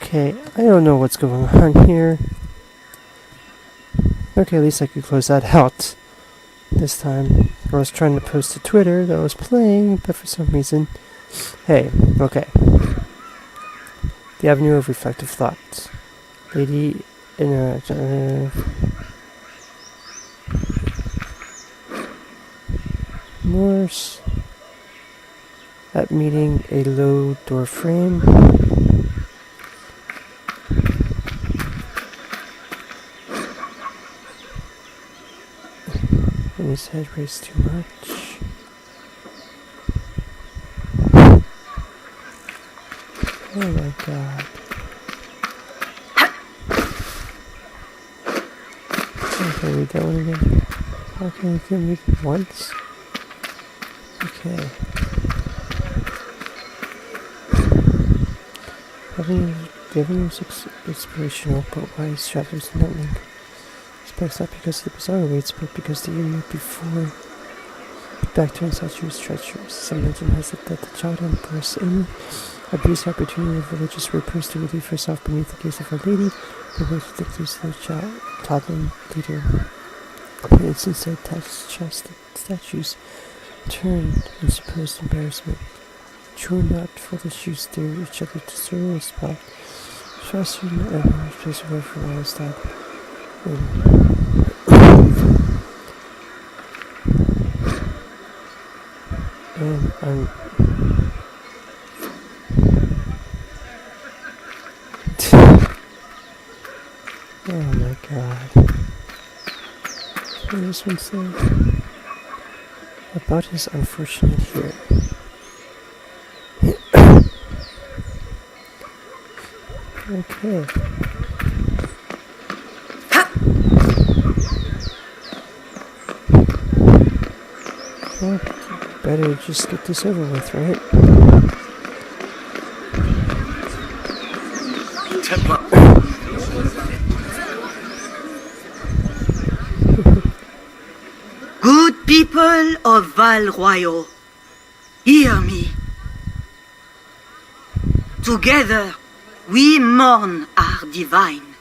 Okay, I don't know what's going on here. Okay, at least I could close that out this time. I was trying to post to Twitter that I was playing, but for some reason... Hey, okay. The Avenue of Reflective Thoughts. Lady in Morse. At meeting a low door frame. And his head raised too much. Oh my god. Okay, read that one again. Okay, we can read it once. Okay. Giving inspirational but wise travelers in that link. It's not because of the bizarre weights, but because the year before the back turns out she was treacherous. Some legend has it that the child empress Amy abused the opportunity of religious rapers to relieve herself beneath the gaze of Our Lady, but was addicted to the toddling leader. It's instead attached chest statues turned in supposed embarrassment. True or not, for the shoes stare each other to serve a spot. Faster than ever, space away from all stop. And I'm... oh my god. What does this one say? About his unfortunate here. Okay. Well, better just get this over with, right? Good people of Val Royal, hear me. Together, we mourn our divine.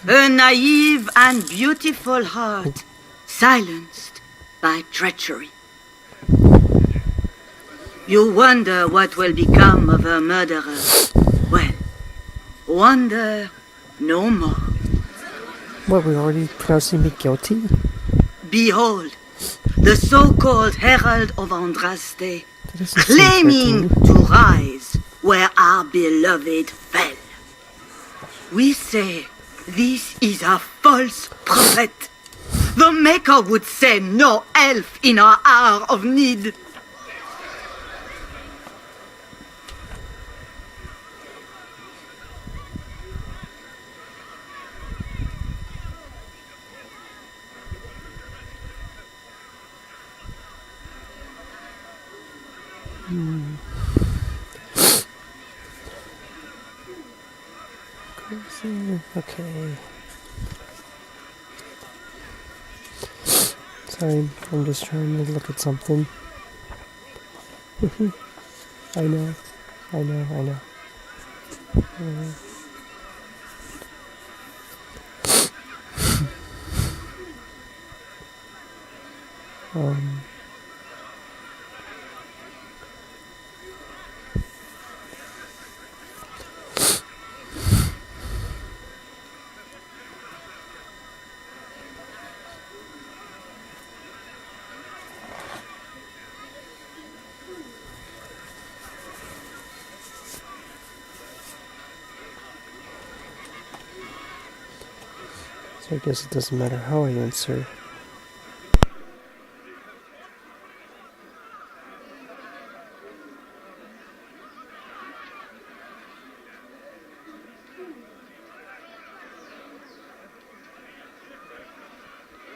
A naive and beautiful heart, silenced by treachery. You wonder what will become of her murderer. Well, wonder no more. What, we already pronouncing me guilty? Behold, the so-called Herald of Andraste, claiming to rise where our beloved fell. We say this is a false prophet. The Maker would send no elf in our hour of need. Okay. Sorry, I'm just trying to look at something. I know. So I guess it doesn't matter how I answer.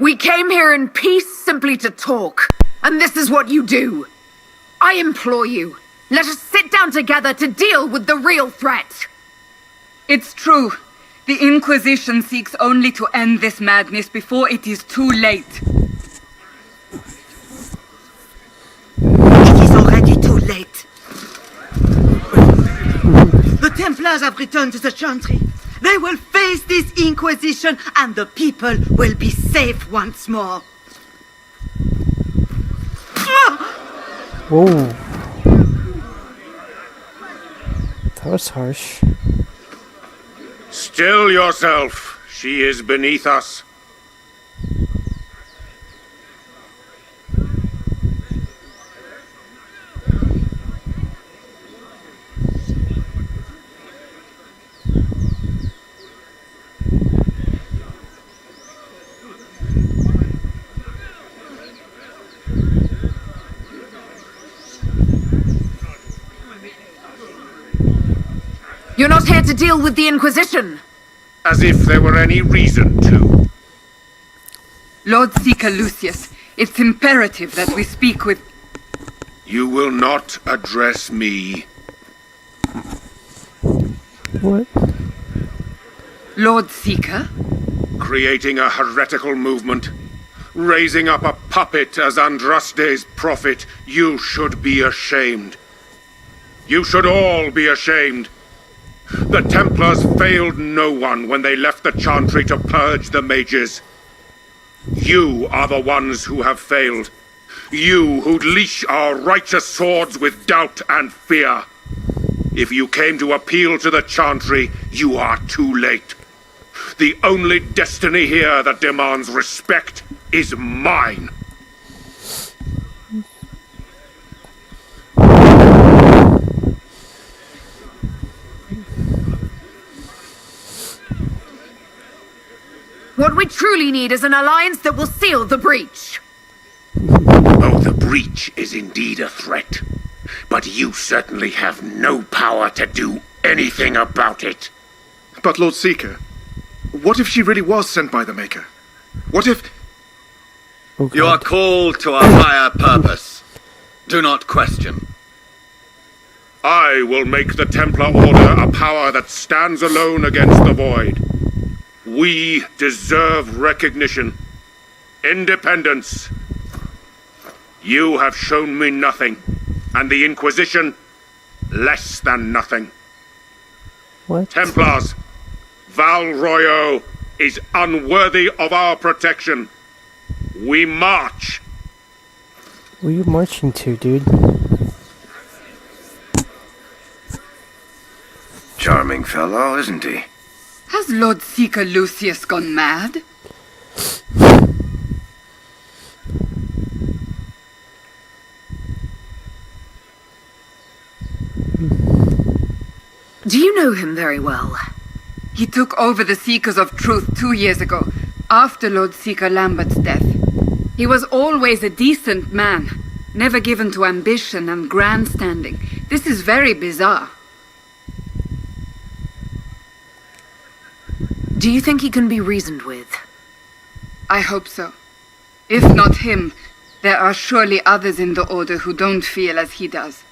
We came here in peace simply to talk, and this is what you do. I implore you, let us sit down together to deal with the real threat. It's true. The Inquisition seeks only to end this madness before it is too late. It is already too late. The Templars have returned to the Chantry. They will face this Inquisition, and the people will be safe once more. Whoa. That was harsh. Still yourself. She is beneath us. You're not here to deal with the Inquisition! As if there were any reason to. Lord Seeker Lucius, it's imperative that we speak with... You will not address me. What? Lord Seeker? Creating a heretical movement. Raising up a puppet as Andraste's prophet. You should be ashamed. You should all be ashamed. The Templars failed no one when they left the Chantry to purge the mages. You are the ones who have failed. You who'd leash our righteous swords with doubt and fear. If you came to appeal to the Chantry, you are too late. The only destiny here that demands respect is mine. What we truly need is an alliance that will seal the breach. Oh, the breach is indeed a threat. But you certainly have no power to do anything about it. But Lord Seeker, what if she really was sent by the Maker? What if... Oh, You are God. called to a higher purpose. Do not question. I will make the Templar Order a power that stands alone against the Void. We deserve recognition. Independence. You have shown me nothing, and the Inquisition, less than nothing. What? Templars, Val Royo is unworthy of our protection. We march. Where are you marching to, dude? Charming fellow, isn't he? Has Lord Seeker Lucius gone mad? Do you know him very well? He took over the Seekers of Truth 2 years ago, after Lord Seeker Lambert's death. He was always a decent man, never given to ambition and grandstanding. This is very bizarre. Do you think he can be reasoned with? I hope so. If not him, there are surely others in the Order who don't feel as he does.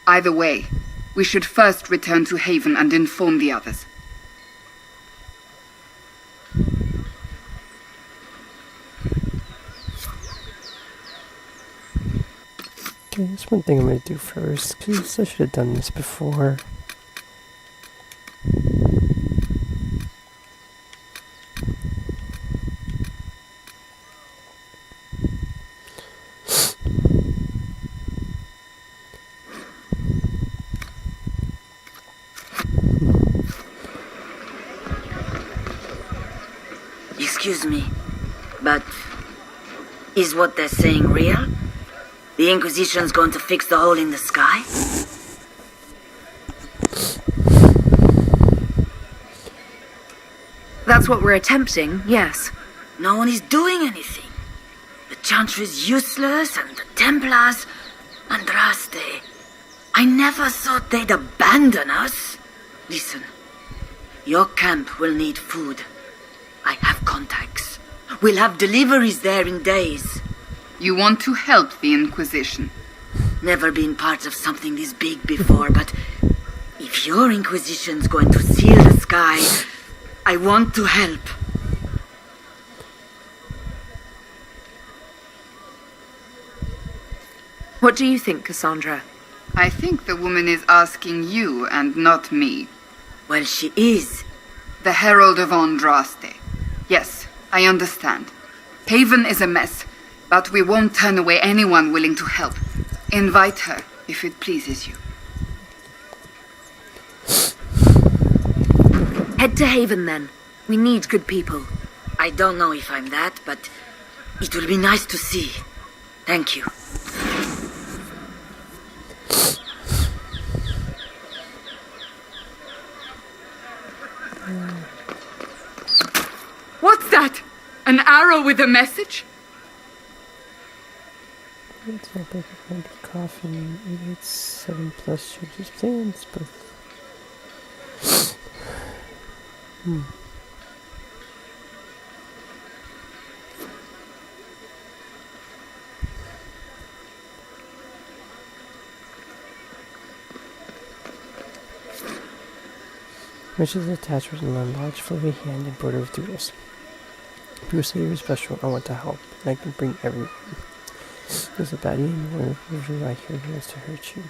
Either way, we should first return to Haven and inform the others. Okay, that's one thing I'm gonna do first, because I should have done this before. Excuse me, but is what they're saying real? The Inquisition's going to fix the hole in the sky? That's what we're attempting, yes. No one is doing anything. The Chantry's useless, and the Templars... Andraste. I never thought they'd abandon us. Listen, your camp will need food. I have contacts. We'll have deliveries there in days. You want to help the Inquisition? Never been part of something this big before, but if your Inquisition's going to seal the sky, I want to help. What do you think, Cassandra? I think the woman is asking you and not me. Well, she is. The Herald of Andraste. Yes, I understand. Haven is a mess, but we won't turn away anyone willing to help. Invite her, if it pleases you. Head to Haven then. We need good people. I don't know if I'm that, but it will be nice to see. Thank you. What's that? An arrow with a message? It's not big of a coffin. It's 7 plus charges plans, but. Which is attached with a large flowy hand and border of doodles. People say you're special. I want to help, and I can bring everyone. There's a baddie anymore. Usually I hear he wants to hurt you.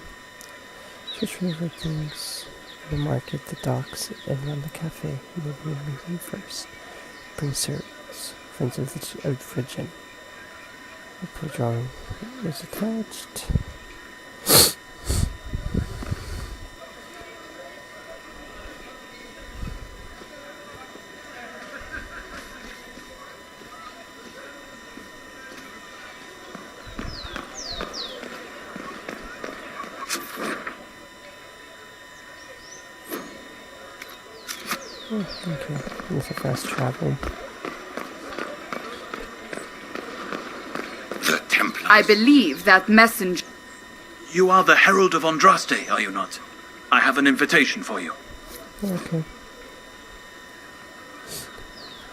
Search for the things, the market, the docks, and around the cafe. Maybe you'll meet them first. Bring cereals. Friends of the Virgin. The poor drawing is attached. Okay, this is a fast travel. The Templars. I believe that messenger... You are the Herald of Andraste, are you not? I have an invitation for you. Okay.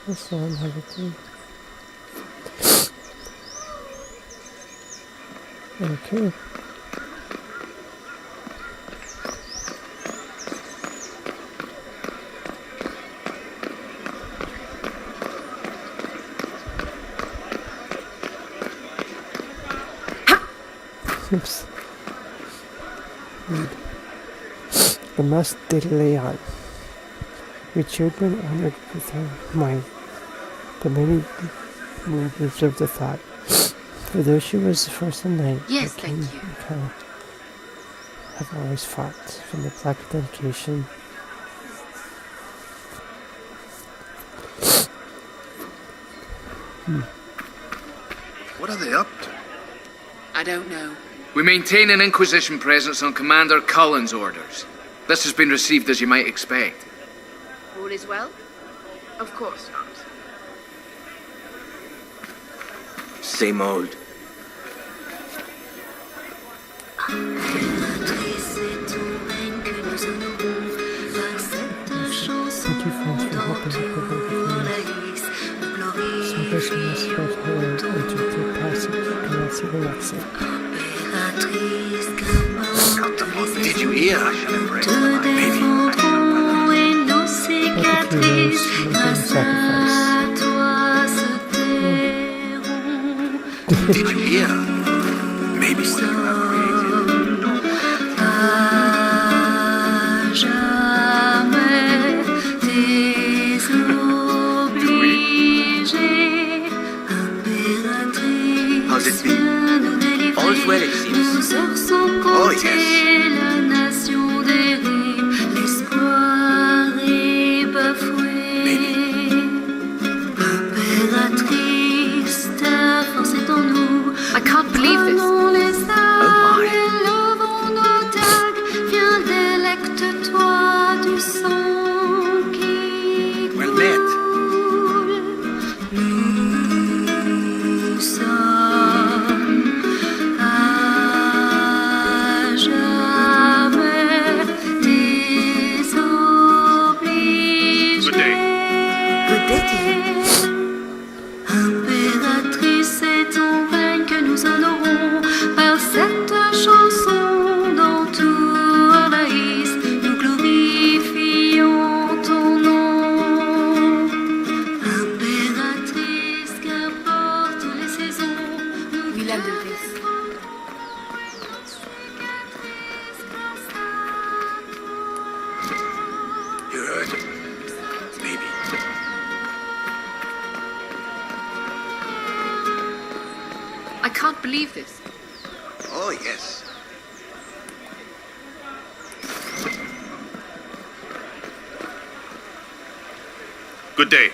This one has a key. Okay. Oops. Read. The Mas de Leon. Your children honored with her mind, but many reserved the thought. For though she was the first in line, Yes, the thank king you. and Colonel have always fought from the black dedication. What are they up to? I don't know. We maintain an Inquisition presence on Commander Cullen's orders. This has been received as you might expect. All is well? Of course not. Same old. Thank you friends for helping me prevent some person must spread her into the passage cannot see the exit. Did you hear? Maybe. Let the heroes make their sacrifice. Did you hear? Maybe still you have created. How's it been? All's well, it seems. Oh, yes. I can't believe this. Oh, my. Well met. Good day. Good day to you. Impératrice, c'est ton règne que nous honorons par cette chanson dans tout Orlaïs. Nous glorifions ton nom. Impératrice, qu'importe les saisons, nous We lend him this. cicatrices grâce à toi. You're I can't believe this. Oh, yes. Good day.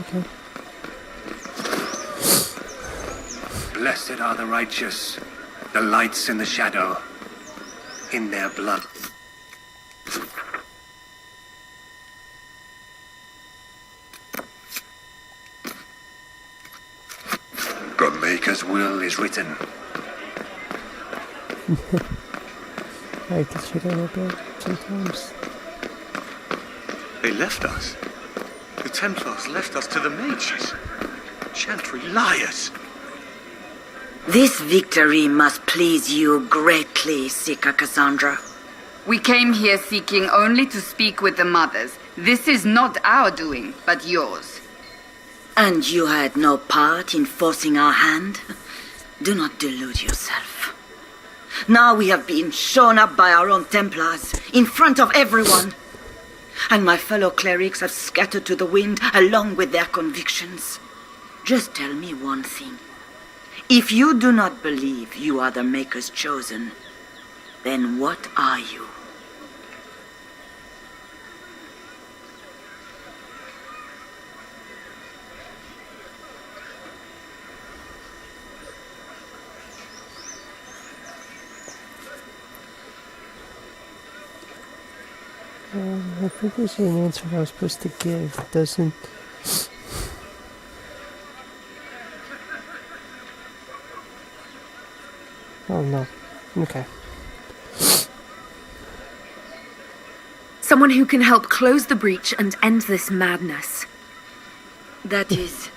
Okay. Blessed are the righteous, the lights in the shadow, in their blood. The Maker's will is written. I like to cheat a little bit sometimes. They left us. The Templars left us to the mages. Chantry liars. This victory must please you greatly, Seeker Cassandra. We came here seeking only to speak with the mothers. This is not our doing, but yours. And you had no part in forcing our hand? Do not delude yourself. Now we have been shown up by our own Templars, in front of everyone. And my fellow clerics have scattered to the wind along with their convictions. Just tell me one thing. If you do not believe you are the Maker's chosen, then what are you? I think there's an answer I was supposed to give. It doesn't. Oh no. Okay. Someone who can help close the breach and end this madness. That is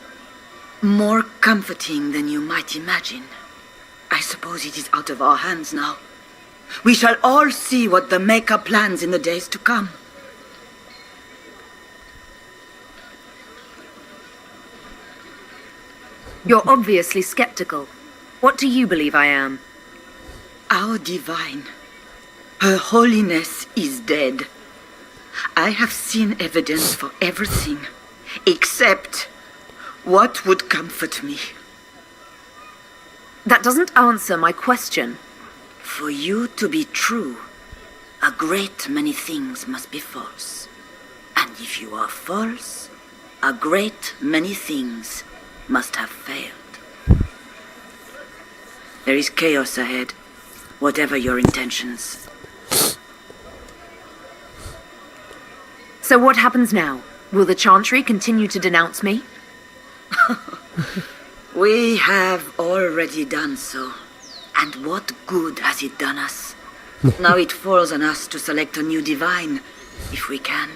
more comforting than you might imagine. I suppose it is out of our hands now. We shall all see what the Maker plans in the days to come. You're obviously skeptical. What do you believe I am? Our divine, Her Holiness is dead. I have seen evidence for everything, except what would comfort me. That doesn't answer my question. For you to be true, a great many things must be false. And if you are false, a great many things must have failed. There is chaos ahead, whatever your intentions. So what happens now? Will the Chantry continue to denounce me? We have already done so. And what good has it done us? Now it falls on us to select a new divine, if we can,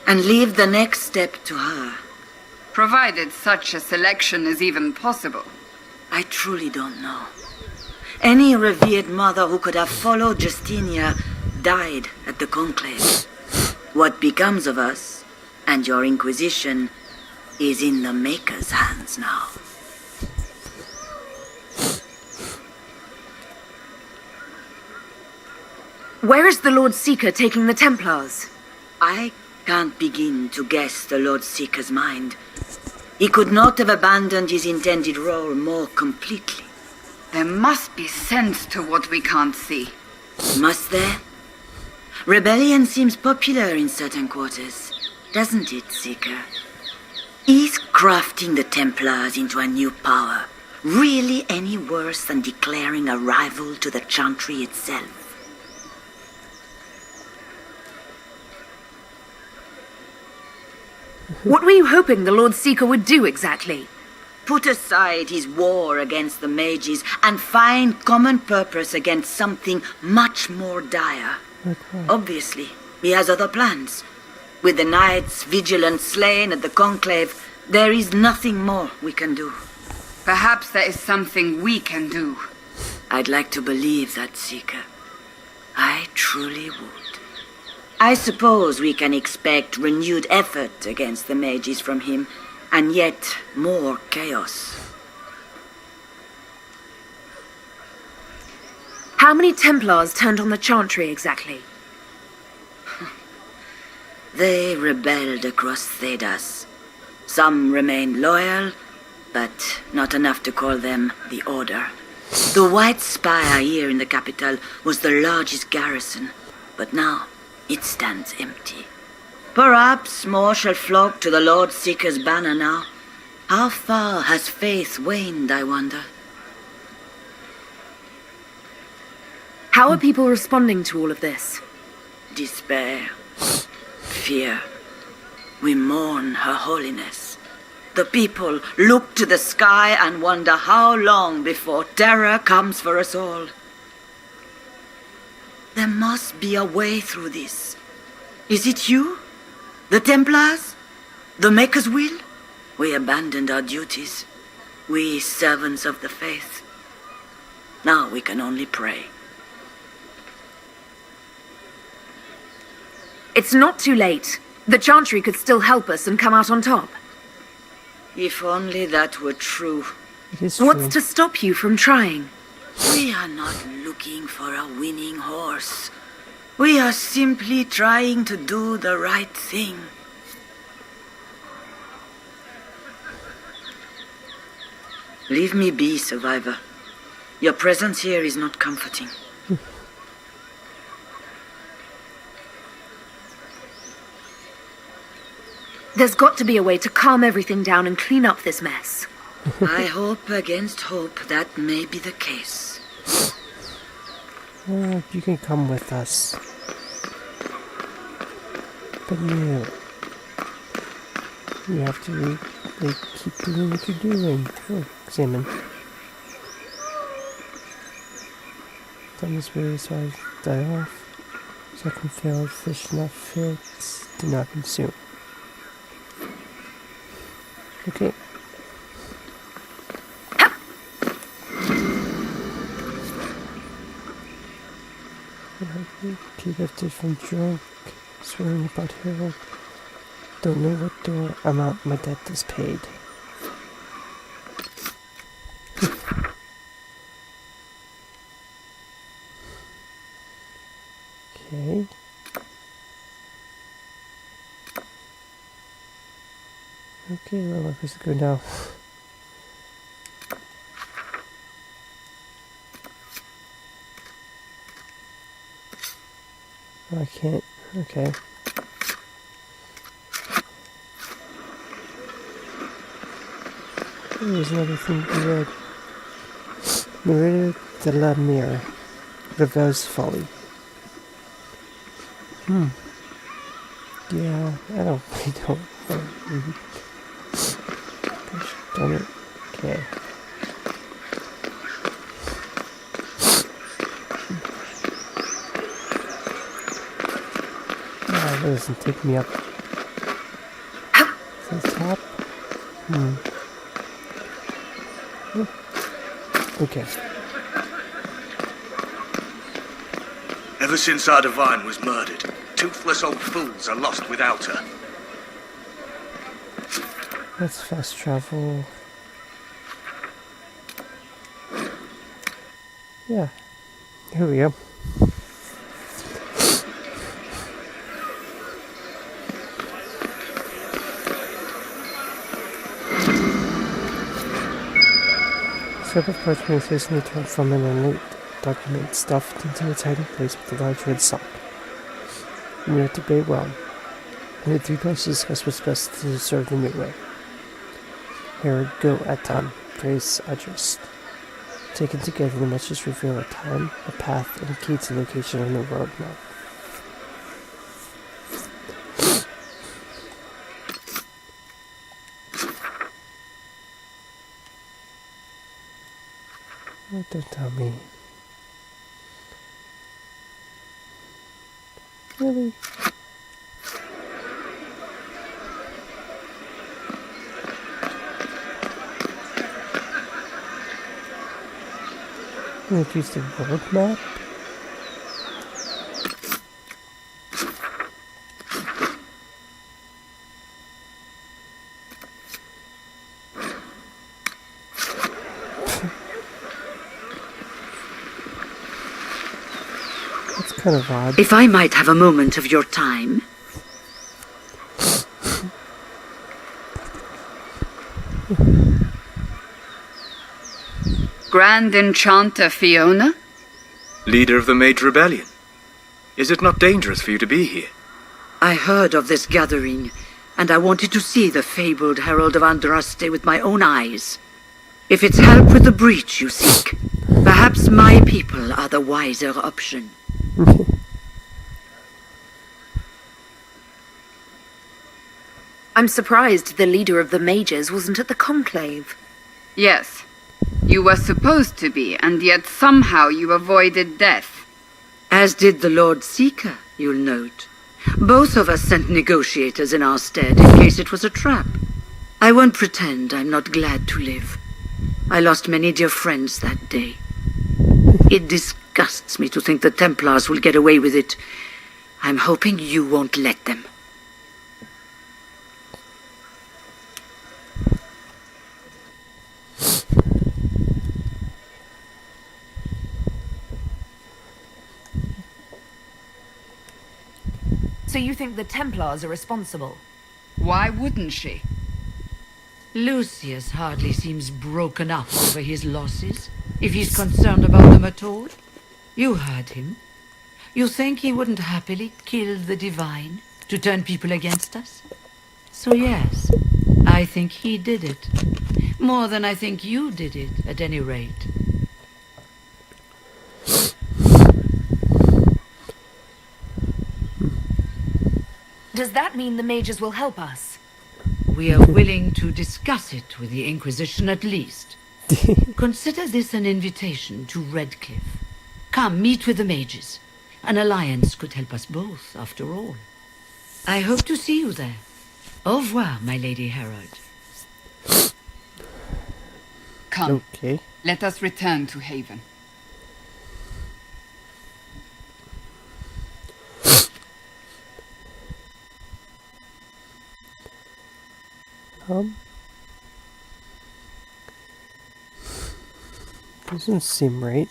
and leave the next step to her. Provided such a selection is even possible. I truly don't know. Any revered mother who could have followed Justinia died at the conclave. What becomes of us, and your Inquisition, is in the Maker's hands now. Where is the Lord Seeker taking the Templars? I can't begin to guess the Lord Seeker's mind. He could not have abandoned his intended role more completely. There must be sense to what we can't see. Must there? Rebellion seems popular in certain quarters, doesn't it, Seeker? Is crafting the Templars into a new power really any worse than declaring a rival to the Chantry itself? What were you hoping the Lord Seeker would do exactly? Put aside his war against the mages and find common purpose against something much more dire. Okay. Obviously, he has other plans. With the knights vigilant slain at the conclave, there is nothing more we can do. Perhaps there is something we can do. I'd like to believe that, Seeker. I truly would. I suppose we can expect renewed effort against the mages from him, and yet more chaos. How many Templars turned on the Chantry exactly? They rebelled across Thedas. Some remained loyal, but not enough to call them the Order. The White Spire here in the capital was the largest garrison, but now it stands empty. Perhaps more shall flock to the Lord Seeker's banner now. How far has faith waned, I wonder? How are people responding to all of this? Despair. Fear. We mourn Her Holiness. The people look to the sky and wonder how long before terror comes for us all. There must be a way through this. Is it you? The Templars? The Maker's Will? We abandoned our duties. We servants of the faith. Now we can only pray. It's not too late. The Chantry could still help us and come out on top. If only that were true. It is true. What's to stop you from trying? We are not looking for a winning horse. We are simply trying to do the right thing. Leave me be, survivor. Your presence here is not comforting. There's got to be a way to calm everything down and clean up this mess. I hope against hope that may be the case. Well, you can come with us. But no. You have to keep doing what you're doing. Oh, examine. Done this way so I die off. Second failed, fish not fits, do not consume. Okay. Keep lifted from drunk, swearing about Harold. Don't know what door amount my debt is paid. Okay. Okay, where am I supposed to go now? Oh, I can't. Okay. There's another thing to read. Merida de la Mire. Reverse Folly. Yeah, I don't. Gosh darn it. Okay. That doesn't take me up to the top. Okay. Ever since our divine was murdered, toothless old fools are lost without her. Let's fast travel. Yeah. Here we go. Strip of parchment is hastily torn from an ornate document stuffed into its hiding place with a large red sock. And we have to debate well. And the three parts discuss what's best to serve the new way. Here, go at time. Praise adjust. Taken together, the messages reveal a time, a path, and a key to location on the road map. Oh, don't tell me. Really? I'm gonna use the road map. That's kind of odd. If I might have a moment of your time. Grand Enchanter Fiona? Leader of the Mage Rebellion. Is it not dangerous for you to be here? I heard of this gathering, and I wanted to see the fabled Herald of Andraste with my own eyes. If it's help with the breach you seek, perhaps my people are the wiser option. I'm surprised the leader of the mages wasn't at the conclave. Yes. You were supposed to be, and yet somehow you avoided death. As did the Lord Seeker, you'll note. Both of us sent negotiators in our stead in case it was a trap. I won't pretend I'm not glad to live. I lost many dear friends that day. It disgusts me to think the Templars will get away with it. I'm hoping you won't let them. So you think the Templars are responsible? Why wouldn't she? Lucius hardly seems broken up over his losses, if he's concerned about them at all. You heard him. You think he wouldn't happily kill the Divine to turn people against us? So yes, I think he did it. More than I think you did it, at any rate. Does that mean the mages will help us? We are willing to discuss it with the Inquisition at least. Consider this an invitation to Redcliffe. Come, meet with the mages. An alliance could help us both, after all. I hope to see you there. Au revoir, my Lady Herald. Come, Okay. let us return to Haven. Doesn't seem right.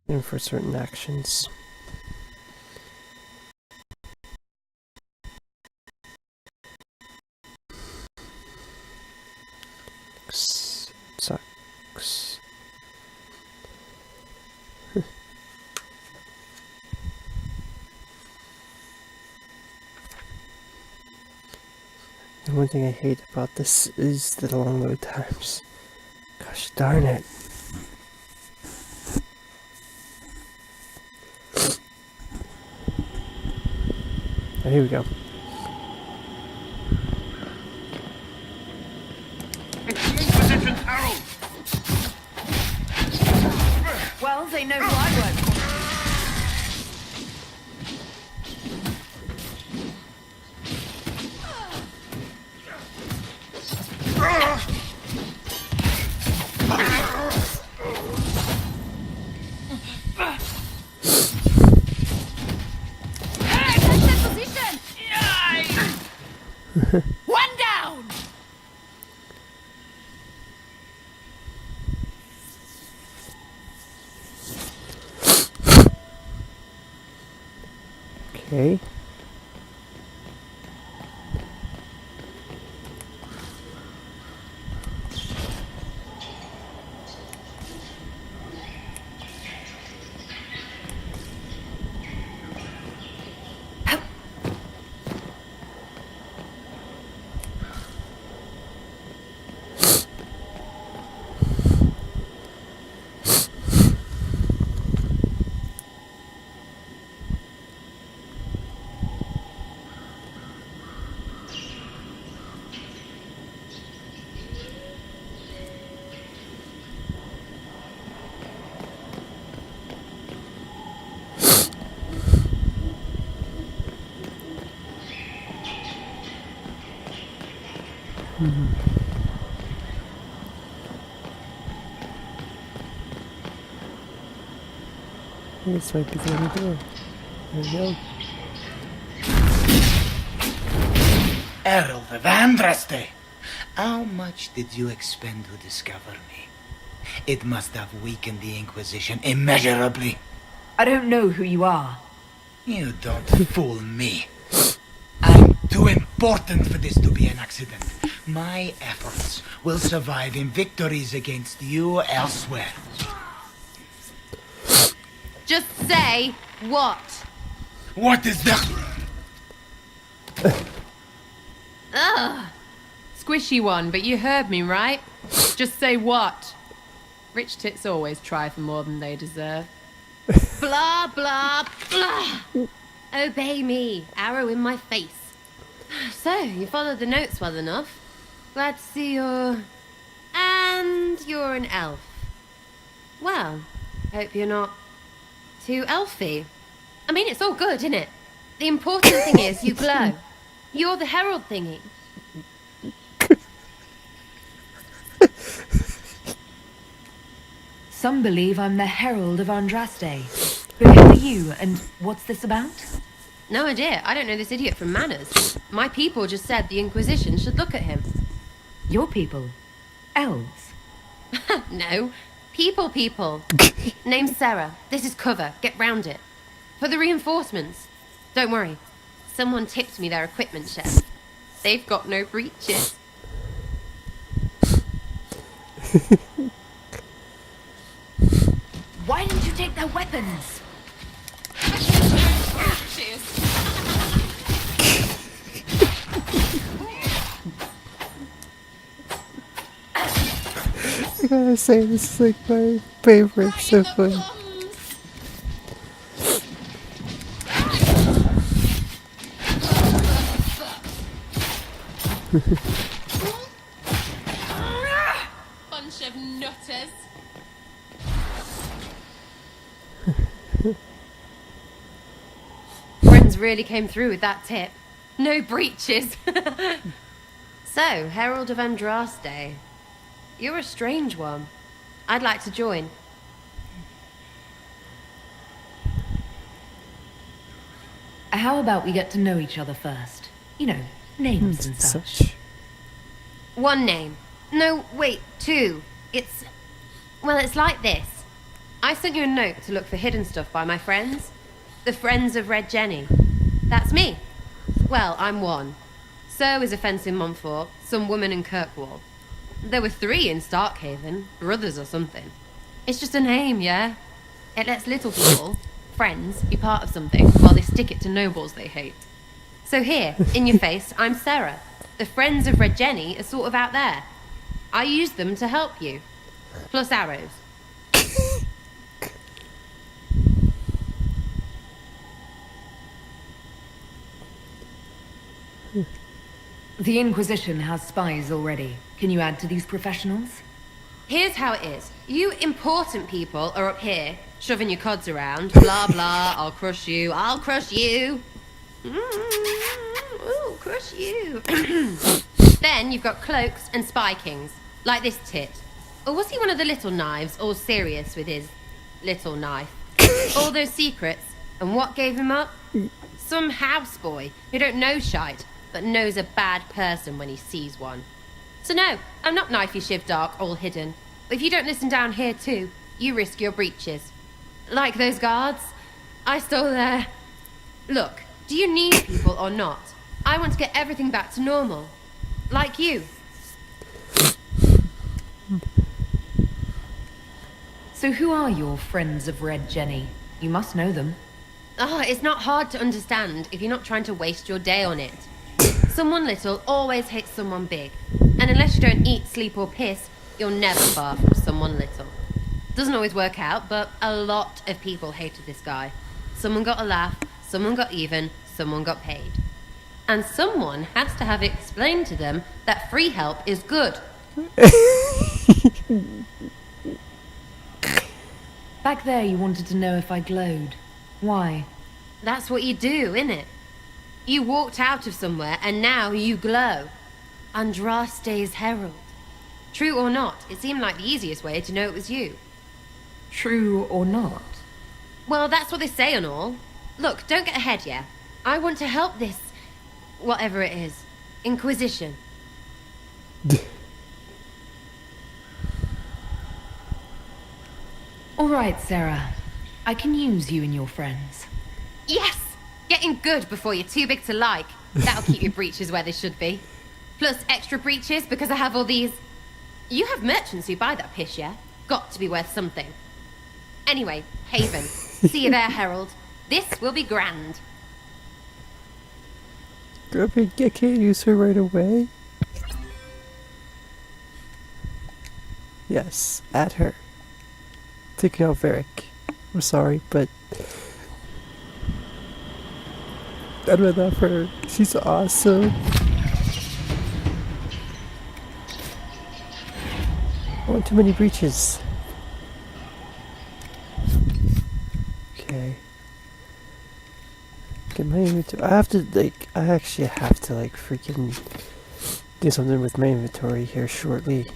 And for certain actions. Sucks. The one thing I hate about this is the long load times. Gosh darn it. Oh, here we go. Well, they know who I work for. One down! Okay. This might be the only door. There we go. Herald of Andraste! How much did you expend to discover me? It must have weakened the Inquisition immeasurably. I don't know who you are. You don't fool me. I'm too important for this to be an accident. My efforts will survive in victories against you elsewhere. Just say what? What is that? Ugh. Squishy one, but you heard me, right? Just say what? Rich tits always try for more than they deserve. Blah, blah, blah. Obey me. Arrow in my face. So, you followed the notes well enough. Glad to see you're... And you're an elf. Well, hope you're not too elfy. I mean, it's all good, isn't it? The important thing is you glow. You're the herald thingy. Some believe I'm the Herald of Andraste. But who are you, and what's this about? No idea. I don't know this idiot from Manners. My people just said the Inquisition should look at him. Your people? Elves? No. People. Name's Sarah. This is cover. Get round it. For the reinforcements. Don't worry. Someone tipped me their equipment chest. They've got no breaches. Why didn't you take their weapons? Cheers. I gotta say, this is like my favorite sibling. Bunch of nutters. Friends really came through with that tip. No breaches. So, Herald of Andraste. You're a strange one. I'd like to join. How about we get to know each other first? You know, names and such. One name. No, wait, two. Well, it's like this. I sent you a note to look for hidden stuff by my friends. The Friends of Red Jenny. That's me. Well, I'm one. So is a fence in Montfort, some woman in Kirkwall. There were 3 in Starkhaven, brothers or something. It's just a name, yeah? It lets little people, friends, be part of something while they stick it to nobles they hate. So here, in your face, I'm Sarah. The Friends of Red Jenny are sort of out there. I use them to help you. Plus arrows. The Inquisition has spies already. Can you add to these professionals? Here's how it is. You important people are up here, shoving your cods around. Blah, blah, I'll crush you. Ooh, crush you. Then you've got cloaks and spy kings, like this tit. Or was he one of the little knives, all serious with his little knife? All those secrets, and what gave him up? Some houseboy who don't know shite, but knows a bad person when he sees one. So no, I'm not knifey shiv dark, all hidden. But if you don't listen down here too, you risk your breeches. Like those guards, I stole their... Look, do you need people or not? I want to get everything back to normal. Like you. So who are your Friends of Red Jenny? You must know them. Oh, it's not hard to understand if you're not trying to waste your day on it. Someone little always hates someone big. And unless you don't eat, sleep or piss, you're never far from someone little. Doesn't always work out, but a lot of people hated this guy. Someone got a laugh, someone got even, someone got paid. And someone has to have it explained to them that free help is good. Back there you wanted to know if I glowed. Why? That's what you do, innit? You walked out of somewhere and now you glow. Andraste's herald. True or not, it seemed like the easiest way to know it was you. True or not? Well, that's what they say and all. Look, don't get ahead yet. I want to help this... whatever it is. Inquisition. All right, Sarah. I can use you and your friends. Yes! Getting good before you're too big to like. That'll keep your breeches where they should be. Plus extra breeches because I have all these... You have merchants who buy that piss, yeah? Got to be worth something. Anyway, Haven. See you there, Herald. This will be grand. I can't use her right away. Yes, at her. Taking out Varric. I'm sorry, but I love her. She's awesome. I want too many breaches. Okay. Get my inventory. I actually have to freaking do something with my inventory here shortly.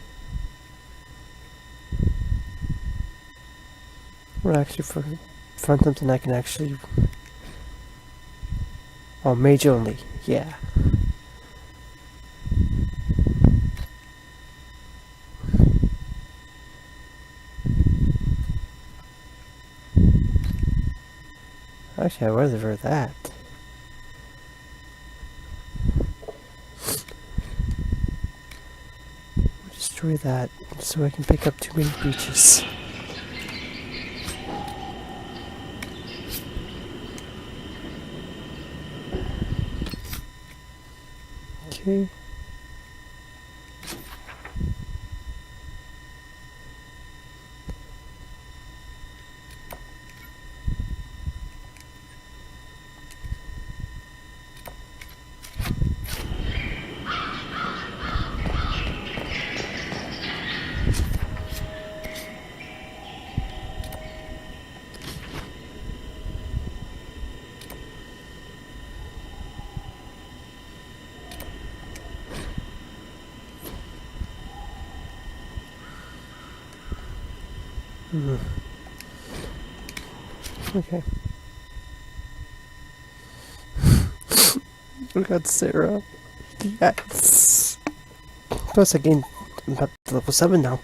Or actually find something I can actually... Oh, mage only. Yeah. Actually, I'd rather for that. Destroy that so I can pick up too many breaches. Okay. Okay. We got Sarah. Yes. Plus, again, I'm up to level 7 now.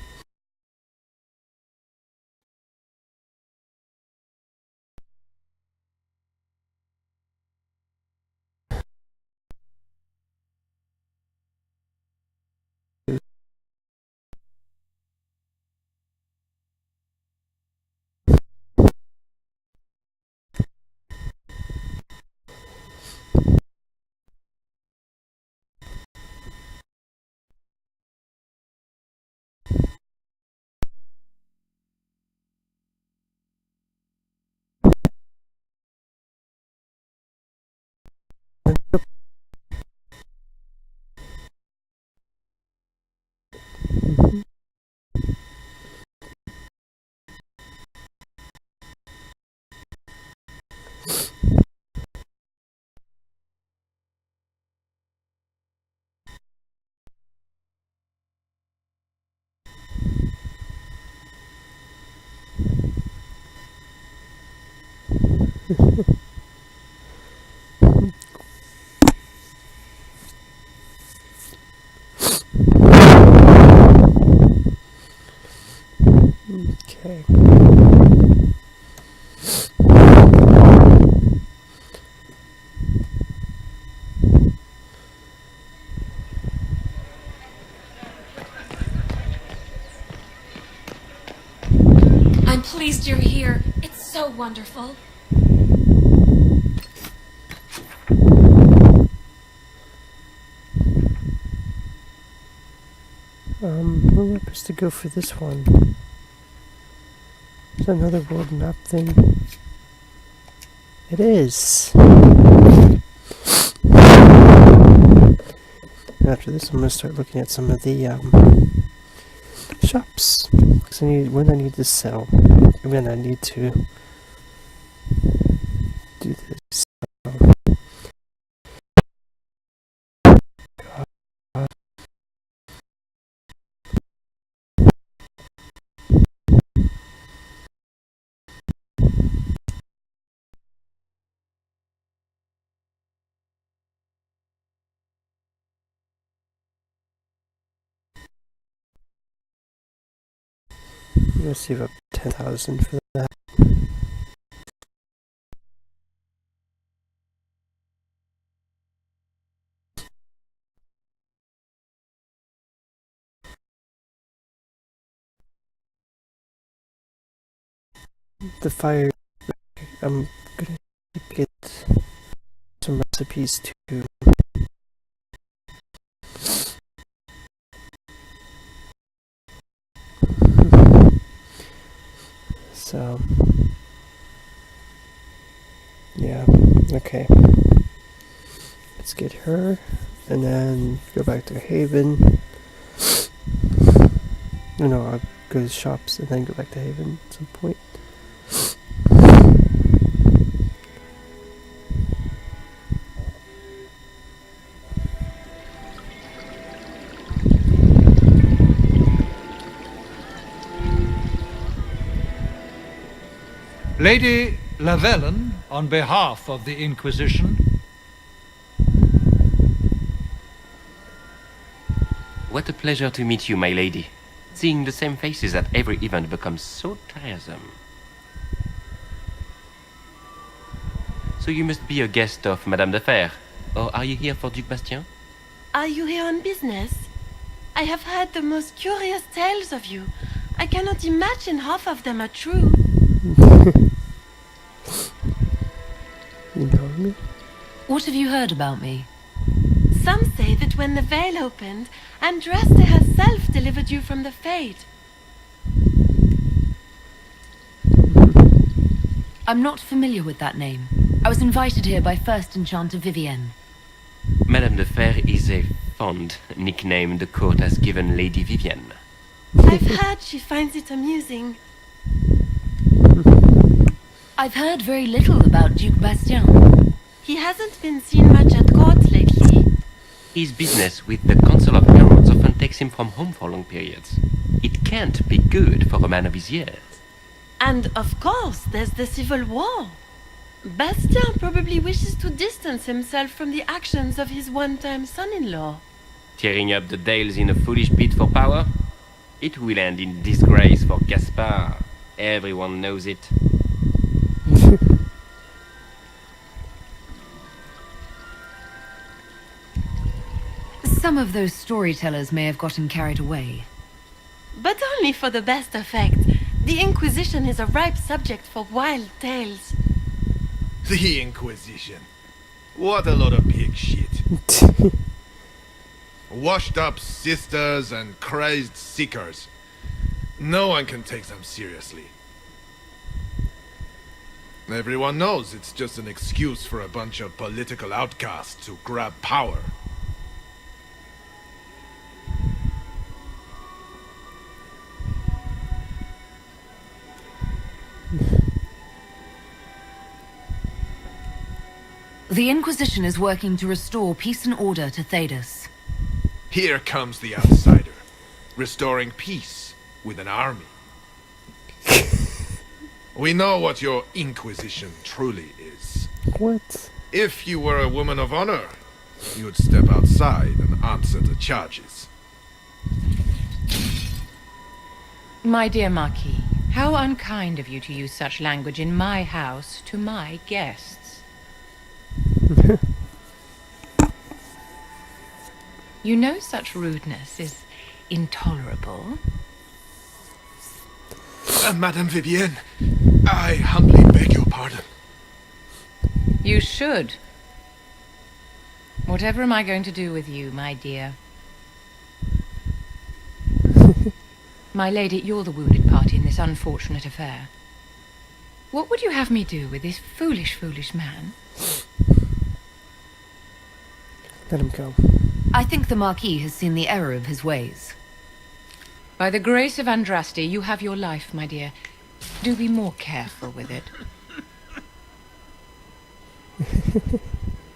Okay. I'm pleased you're here. It's so wonderful. Where am I supposed to go for this one? Is that another world map thing? It is. After this, I'm gonna start looking at some of the shops. Because when I need to sell, when I need to do this. receive up 10,000 for that. The fire, I'm gonna get some recipes too. So, yeah, okay. Let's get her, and then go back to Haven. No, I'll go to shops and then go back to Haven at some point. Lady Lavellen, on behalf of the Inquisition. What a pleasure to meet you, my lady. Seeing the same faces at every event becomes so tiresome. So you must be a guest of Madame de Fer, or are you here for Duc Bastien? Are you here on business? I have heard the most curious tales of you. I cannot imagine half of them are true. You know me? What have you heard about me? Some say that when the veil opened, Andraste herself delivered you from the Fate. I'm not familiar with that name. I was invited here by First Enchanter Vivienne. Madame de Fer is a fond nickname the court has given Lady Vivienne. I've heard she finds it amusing. I've heard very little about Duc Bastien. He hasn't been seen much at court lately. His business with the Council of Heralds often takes him from home for long periods. It can't be good for a man of his years. And of course, there's the civil war. Bastien probably wishes to distance himself from the actions of his one-time son-in-law. Tearing up the Dales in a foolish bid for power? It will end in disgrace for Gaspard. Everyone knows it. Some of those storytellers may have gotten carried away. But only for the best effect. The Inquisition is a ripe subject for wild tales. The Inquisition. What a lot of pig shit. Washed up sisters and crazed seekers. No one can take them seriously. Everyone knows it's just an excuse for a bunch of political outcasts to grab power. The Inquisition is working to restore peace and order to Thedas. Here comes the outsider, restoring peace with an army. We know what your Inquisition truly is. What? If you were a woman of honor, you'd step outside and answer the charges. My dear Marquis, how unkind of you to use such language in my house to my guests. You know such rudeness is intolerable. Madame Vivienne, I humbly beg your pardon. You should. Whatever am I going to do with you, my dear? My lady, you're the wounded party in this unfortunate affair. What would you have me do with this foolish, foolish man? Let him go. I think the Marquis has seen the error of his ways. By the grace of Andraste, you have your life, my dear. Do be more careful with it.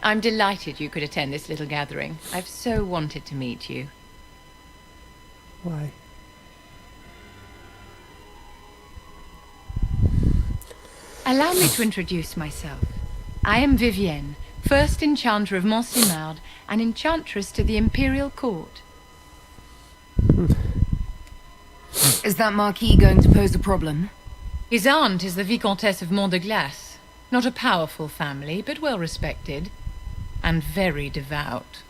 I'm delighted you could attend this little gathering. I've so wanted to meet you. Why? Allow me to introduce myself. I am Vivienne, first enchanter of Monsimard and enchantress to the Imperial Court. Is that Marquis going to pose a problem? His aunt is the Vicomtesse of Mont de Glace. Not a powerful family, but well respected. And very devout.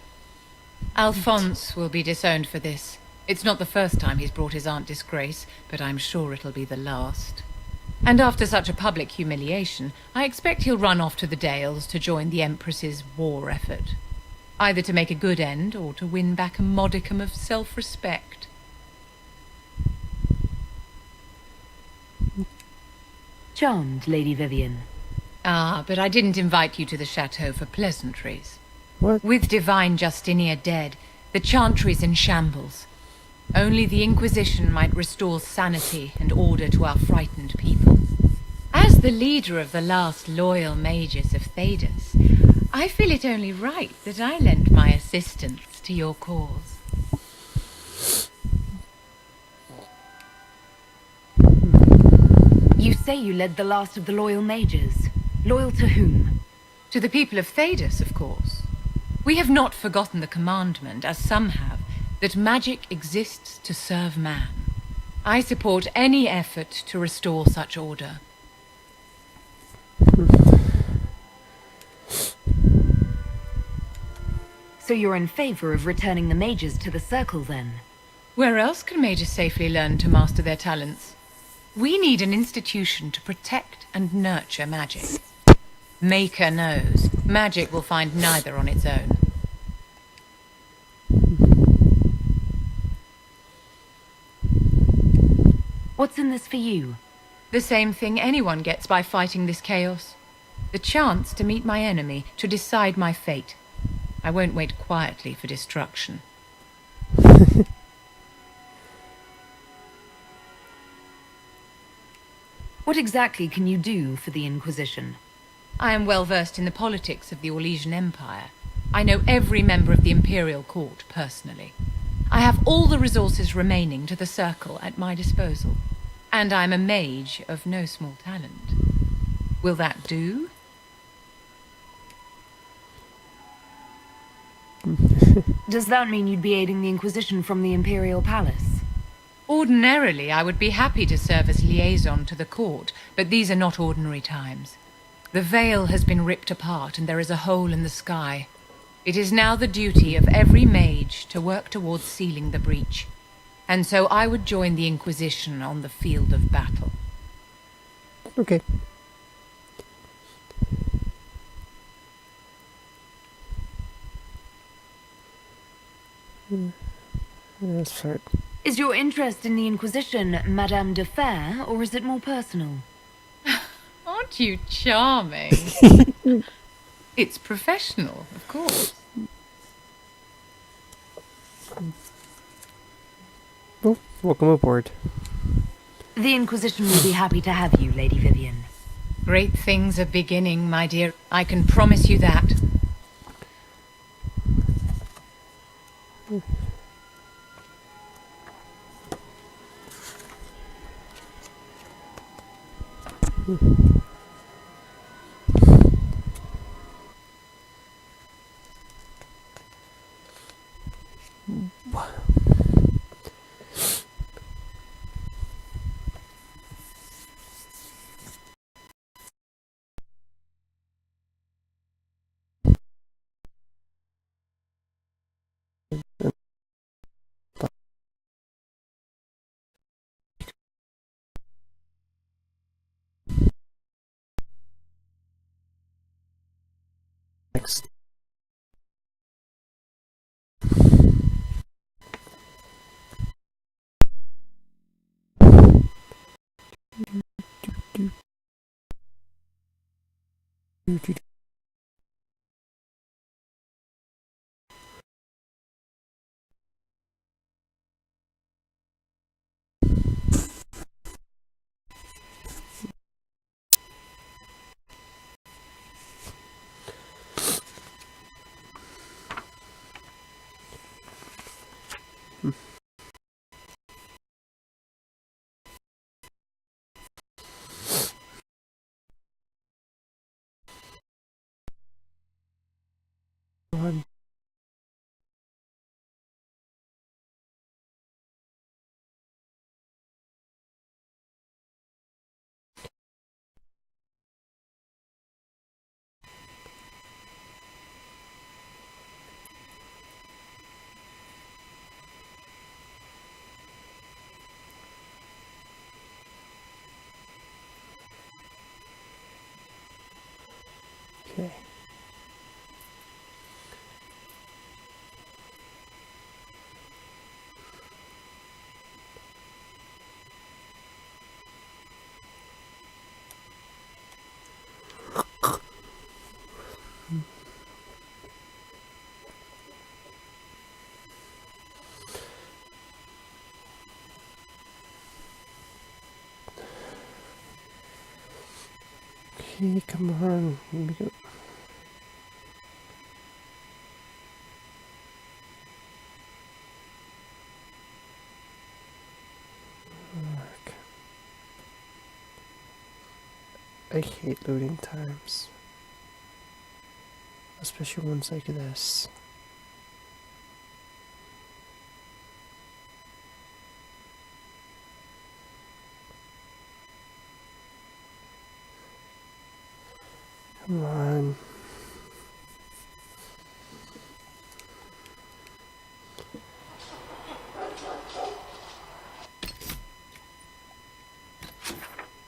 Alphonse will be disowned for this. It's not the first time he's brought his aunt disgrace, but I'm sure it'll be the last. And after such a public humiliation, I expect he'll run off to the Dales to join the Empress's war effort. Either to make a good end, or to win back a modicum of self-respect. Charmed, Lady Vivian. Ah, but I didn't invite you to the chateau for pleasantries. What? With Divine Justinia dead, the Chantry's in shambles. Only the Inquisition might restore sanity and order to our frightened people. As the leader of the last loyal mages of Thedas, I feel it only right that I lend my assistance to your cause. You say you led the last of the loyal mages. Loyal to whom? To the people of Thedas, of course. We have not forgotten the commandment, as some have, that magic exists to serve man. I support any effort to restore such order. So you're in favor of returning the mages to the Circle, then? Where else can mages safely learn to master their talents? We need an institution to protect and nurture magic. Maker knows, magic will find neither on its own. What's in this for you? The same thing anyone gets by fighting this chaos. The chance to meet my enemy, to decide my fate. I won't wait quietly for destruction. What exactly can you do for the Inquisition? I am well versed in the politics of the Orlesian Empire. I know every member of the Imperial Court personally. I have all the resources remaining to the Circle at my disposal. And I'm a mage of no small talent. Will that do? Does that mean you'd be aiding the Inquisition from the Imperial Palace? Ordinarily, I would be happy to serve as liaison to the court, but these are not ordinary times. The veil has been ripped apart and there is a hole in the sky. It is now the duty of every mage to work towards sealing the breach. And so I would join the Inquisition on the field of battle. Okay. That's right. Is your interest in the Inquisition Madame de Fer, or is it more personal? Aren't you charming? It's professional, of course. Well, welcome aboard. The Inquisition will be happy to have you, Lady Vivian. Great things are beginning, my dear. I can promise you that. Next. God. Okay, come on. Let me go. I hate loading times. Especially ones like this. Come on.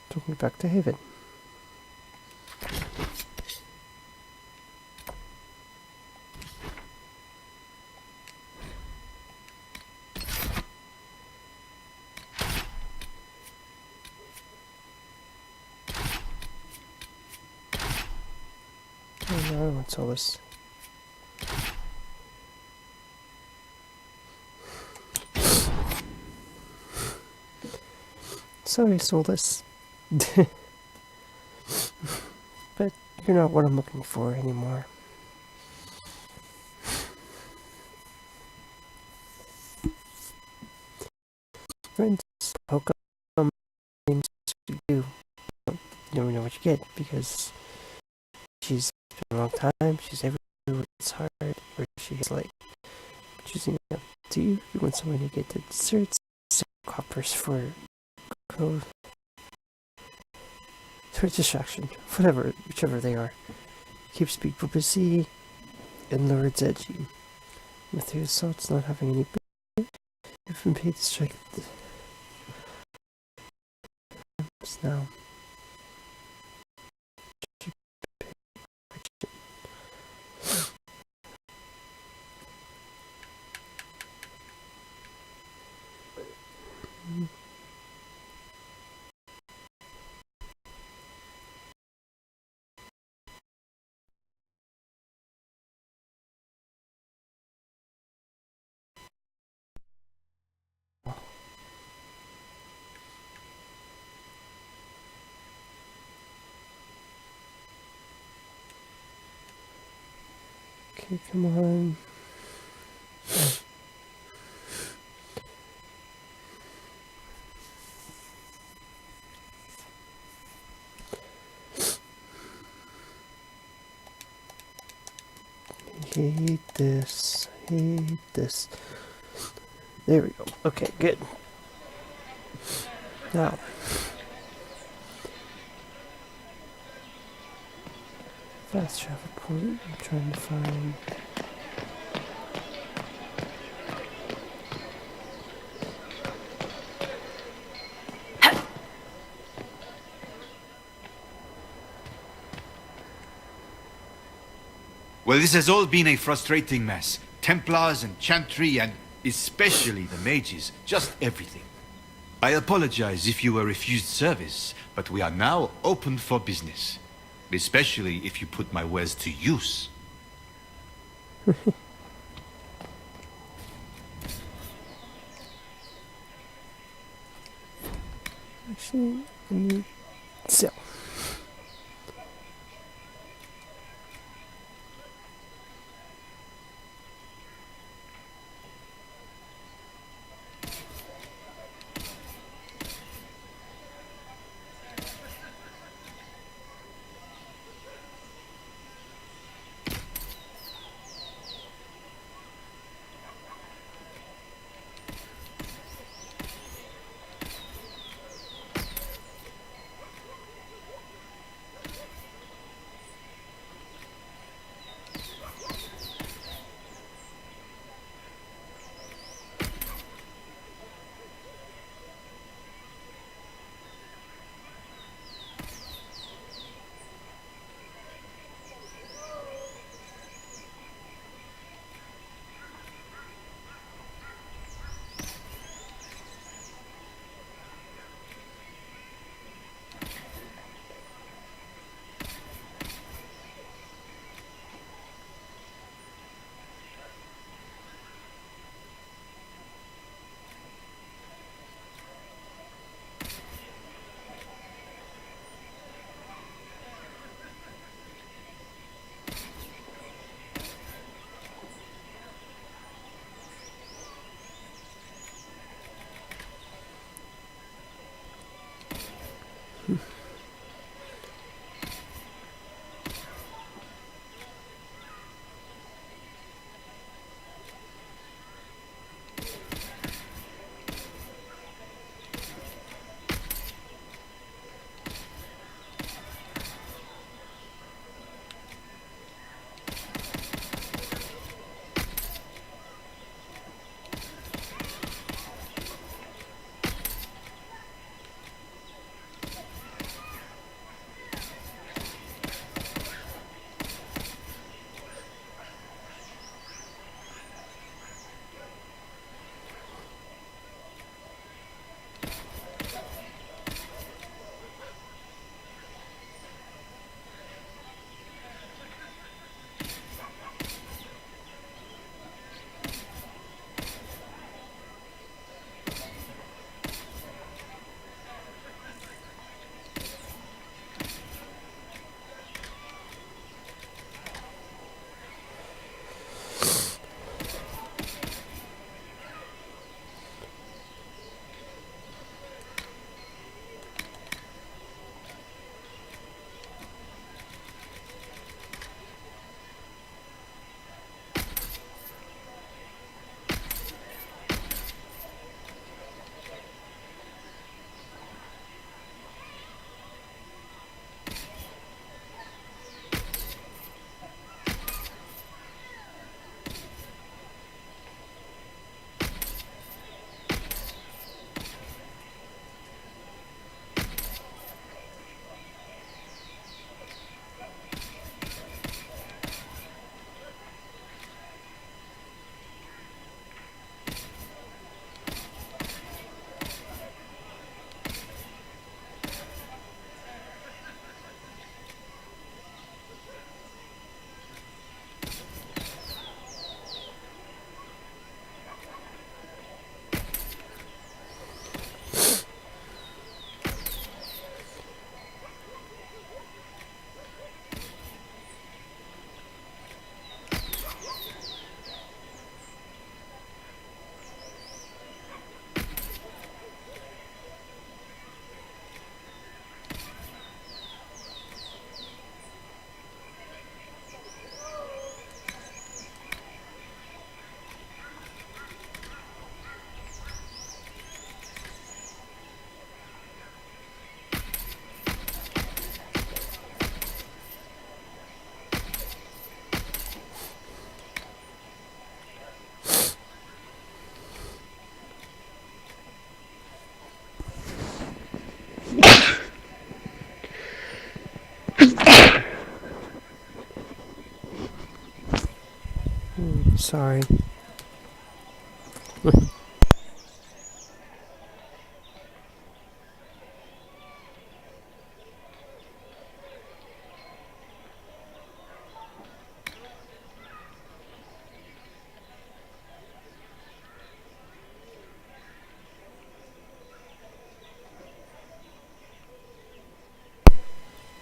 Took me back to Haven. Oh no, I want Solus. Sorry, Solus. But you're not what I'm looking for anymore. Friends, how come things you do? You never know what you get because she's been a long time, she's everywhere, it's hard, or she's like choosing up to you. You want someone to get the desserts, coppers for code, for distraction, whatever, whichever they are. Keeps people busy and lures edgy. With the assaults not having any you've been paid to strike the now. Okay, come on. Hate this. Hate this. There we go. Okay, good. Now. Fast travel point. I'm trying to find. Well, this has all been a frustrating mess. Templars and Chantry and especially the mages. Just everything. I apologize if you were refused service, but we are now open for business. Especially if you put my wares to use. Actually, I need sell. Sorry.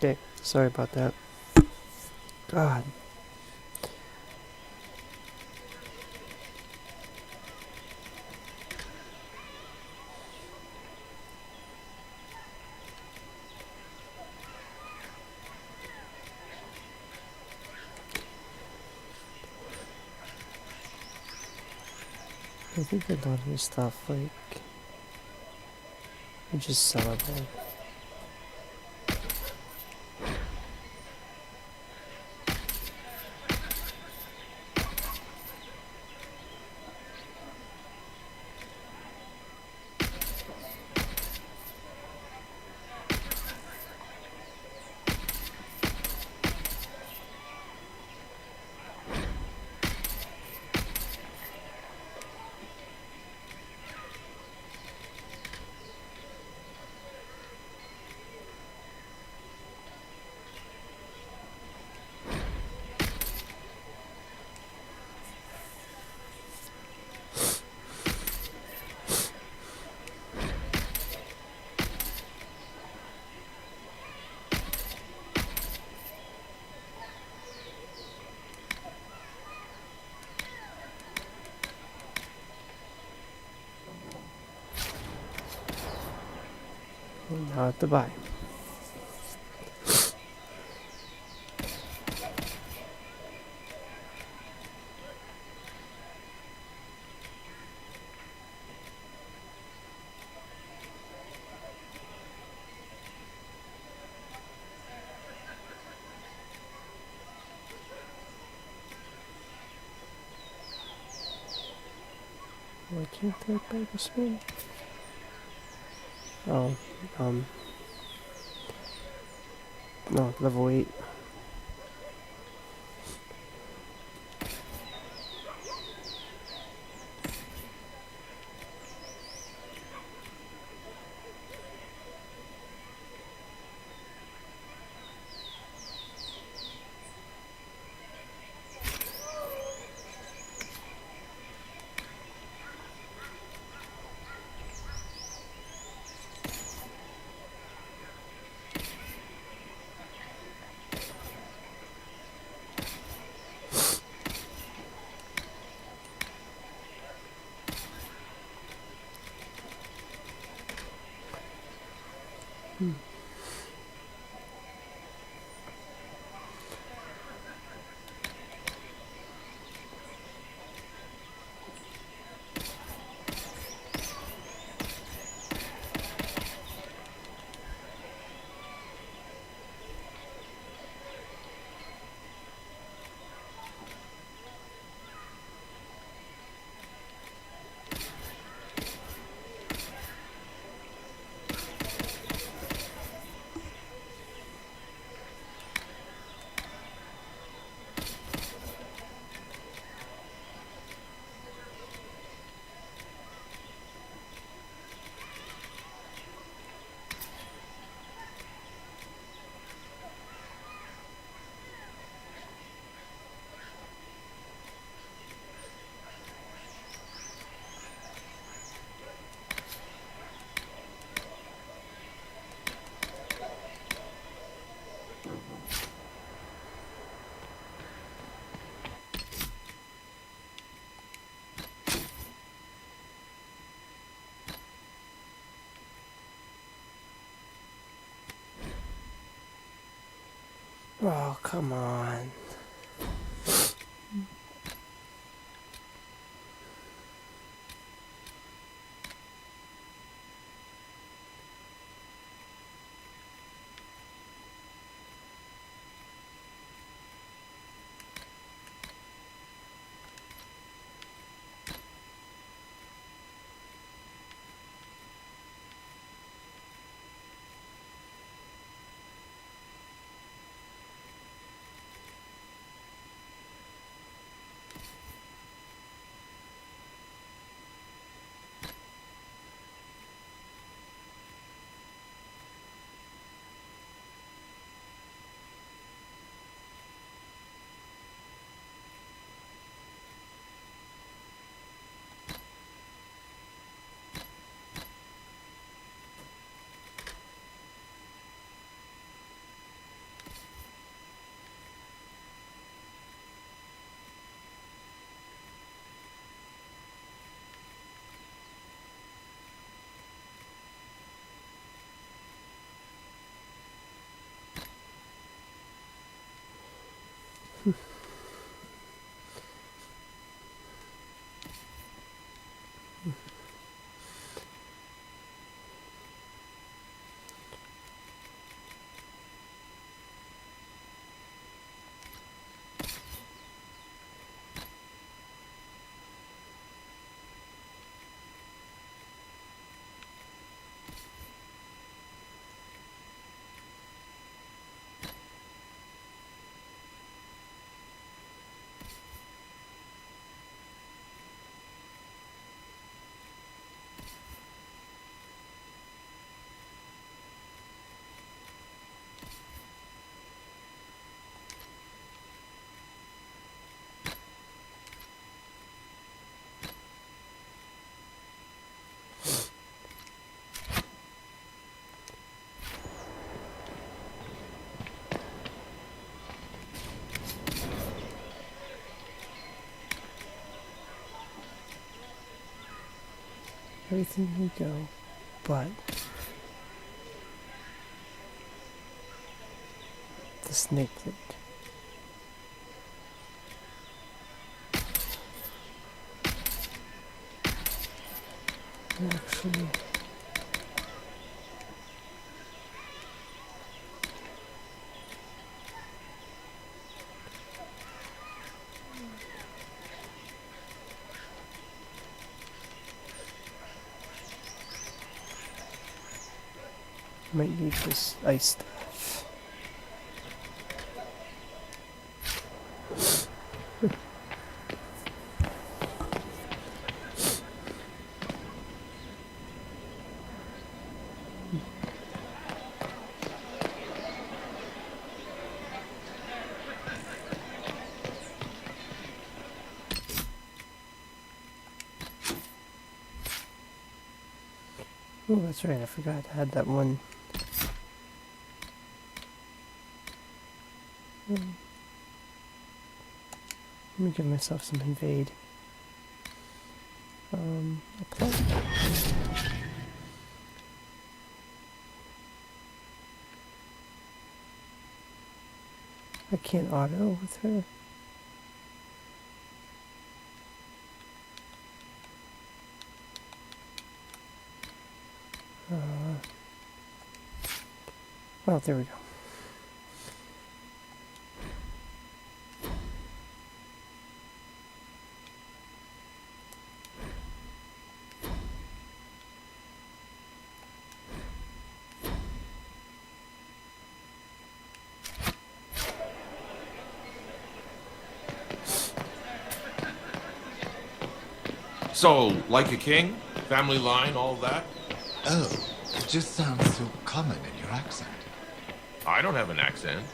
Okay, sorry about that. God. I think a lot of this stuff, like, we just celebrate. Now at the buy. Can't take back a spin. Oh, no, level 8. Oh, come on. Everything we go, but the snake link. Actually, Might need this ice staff. Oh, that's right, I forgot I had that one. Let me give myself some invade. Apply. I can't auto with her. Oh, there we go. So, like a king? Family line, all that? Oh, it just sounds so common in your accent. I don't have an accent.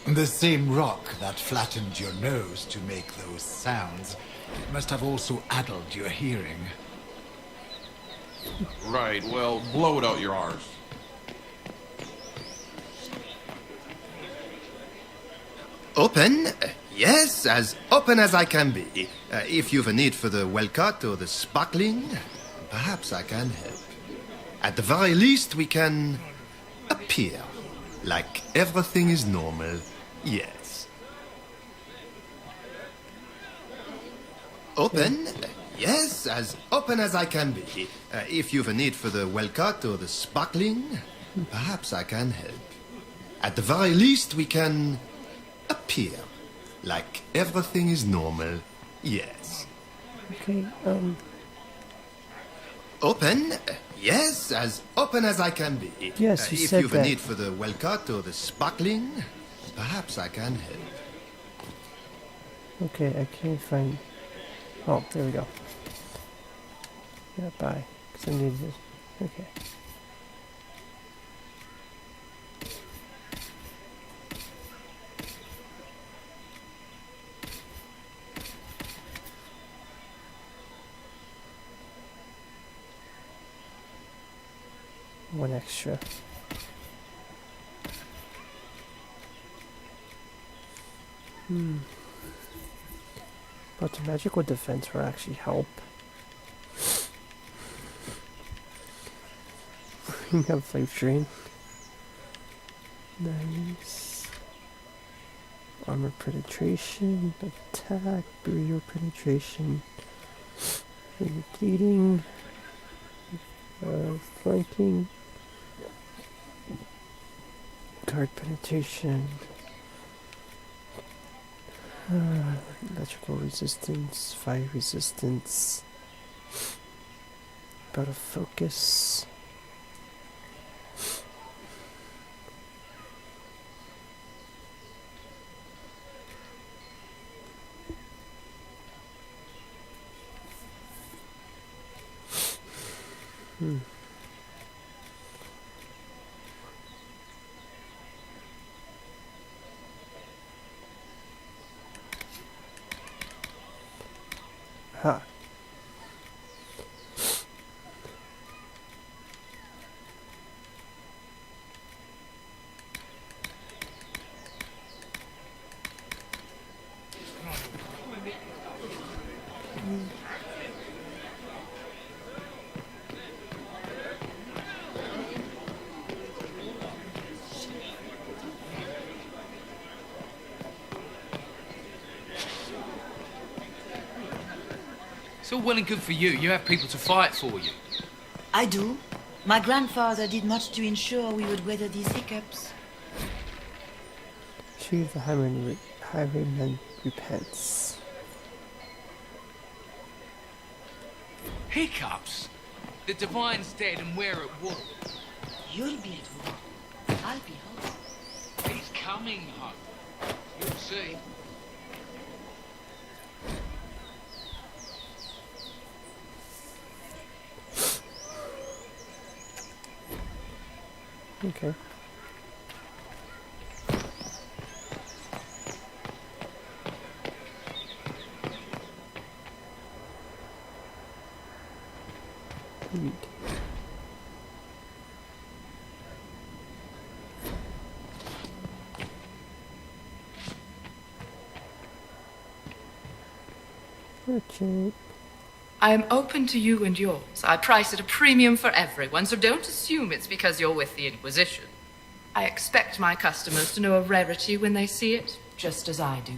The same rock that flattened your nose to make those sounds must have also addled your hearing. Right, well, blow it out your arse. Open? Yes, as open as I can be. If you've a need for the well-cut or the sparkling, perhaps I can help. At the very least, we can appear like everything is normal. Yes. Open? Yes, as open as I can be. If you've a need for the well-cut or the sparkling, perhaps I can help. At the very least, we can appear like everything is normal. Yes. Okay, Open? Yes, as open as I can be. Yes, you if said you've that. a need for the well-cut or the sparkling, perhaps I can help. Okay, I can't find... Oh, there we go. Yeah, bye. Because I needed it. Okay. One extra. But the magical defense will actually help. We have life drain. Nice. Armor penetration, attack, barrier penetration, bleeding, flanking, guard penetration, electrical resistance, fire resistance, battle focus. Ha. It's all well and good for you. You have people to fight for you. I do. My grandfather did much to ensure we would weather these hiccups. She of the highwayman repents. Hiccups? The Divine's dead and we're at war. You'll be at war. I'll be home. He's coming home. You'll see. Okay. Neat. Richard. I am open to you and yours. I price at a premium for everyone, so don't assume it's because you're with the Inquisition. I expect my customers to know a rarity when they see it, just as I do.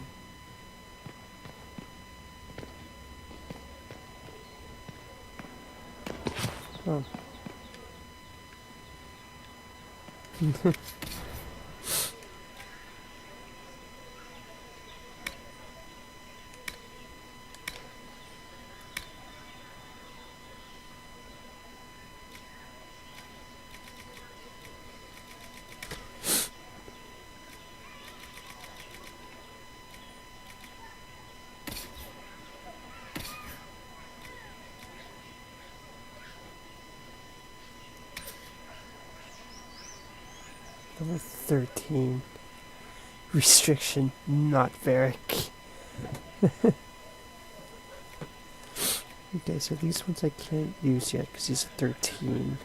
Oh. Level 13. Restriction, not Varric. Okay, so these ones I can't use yet because he's 13.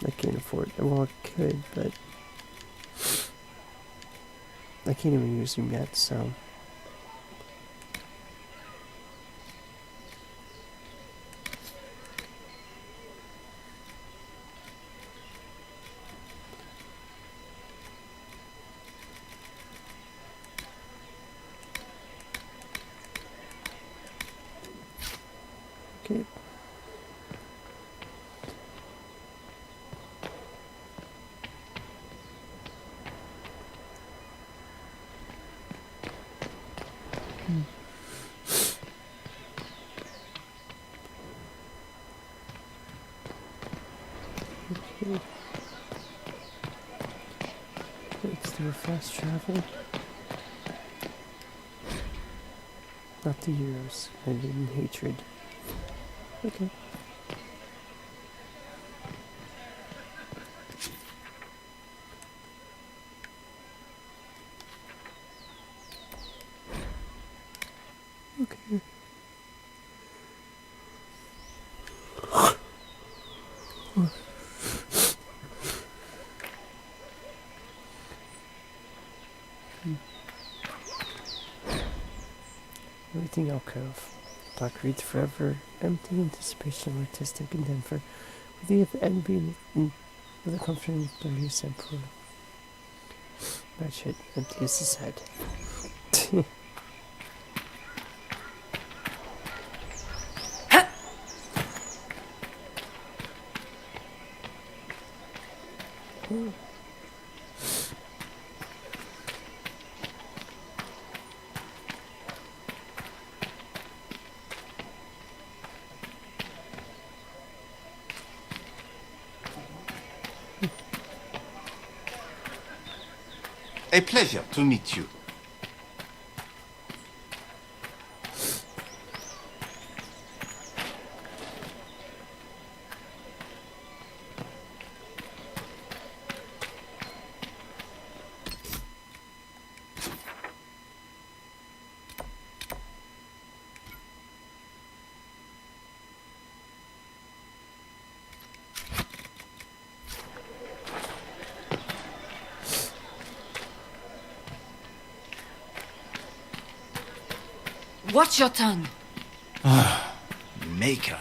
I can't afford it. Well, I could, but I can't even use them yet, so. Okay. Okay. Let's do a fast travel. Not the heroes, I mean hatred. Okay. Okay. Everything alcove. Dark reads forever. Empty anticipation of artistic endeavor. With the envy with the confident beliefs and poor. Bad shit. Empty is his head. A pleasure to meet you. Watch your tongue. Maker.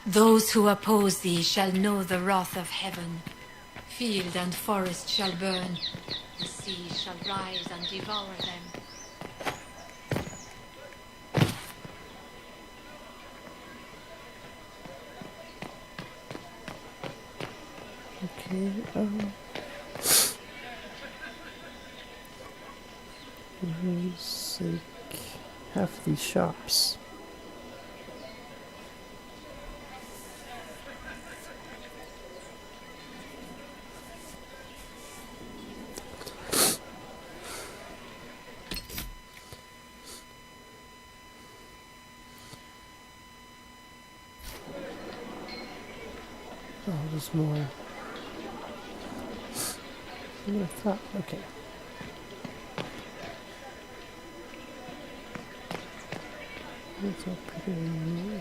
Those who oppose thee shall know the wrath of heaven. Field and forest shall burn. The sea shall rise and devour them. Okay, There's like half these shops. Oh, there's more. I thought, okay. It's up here.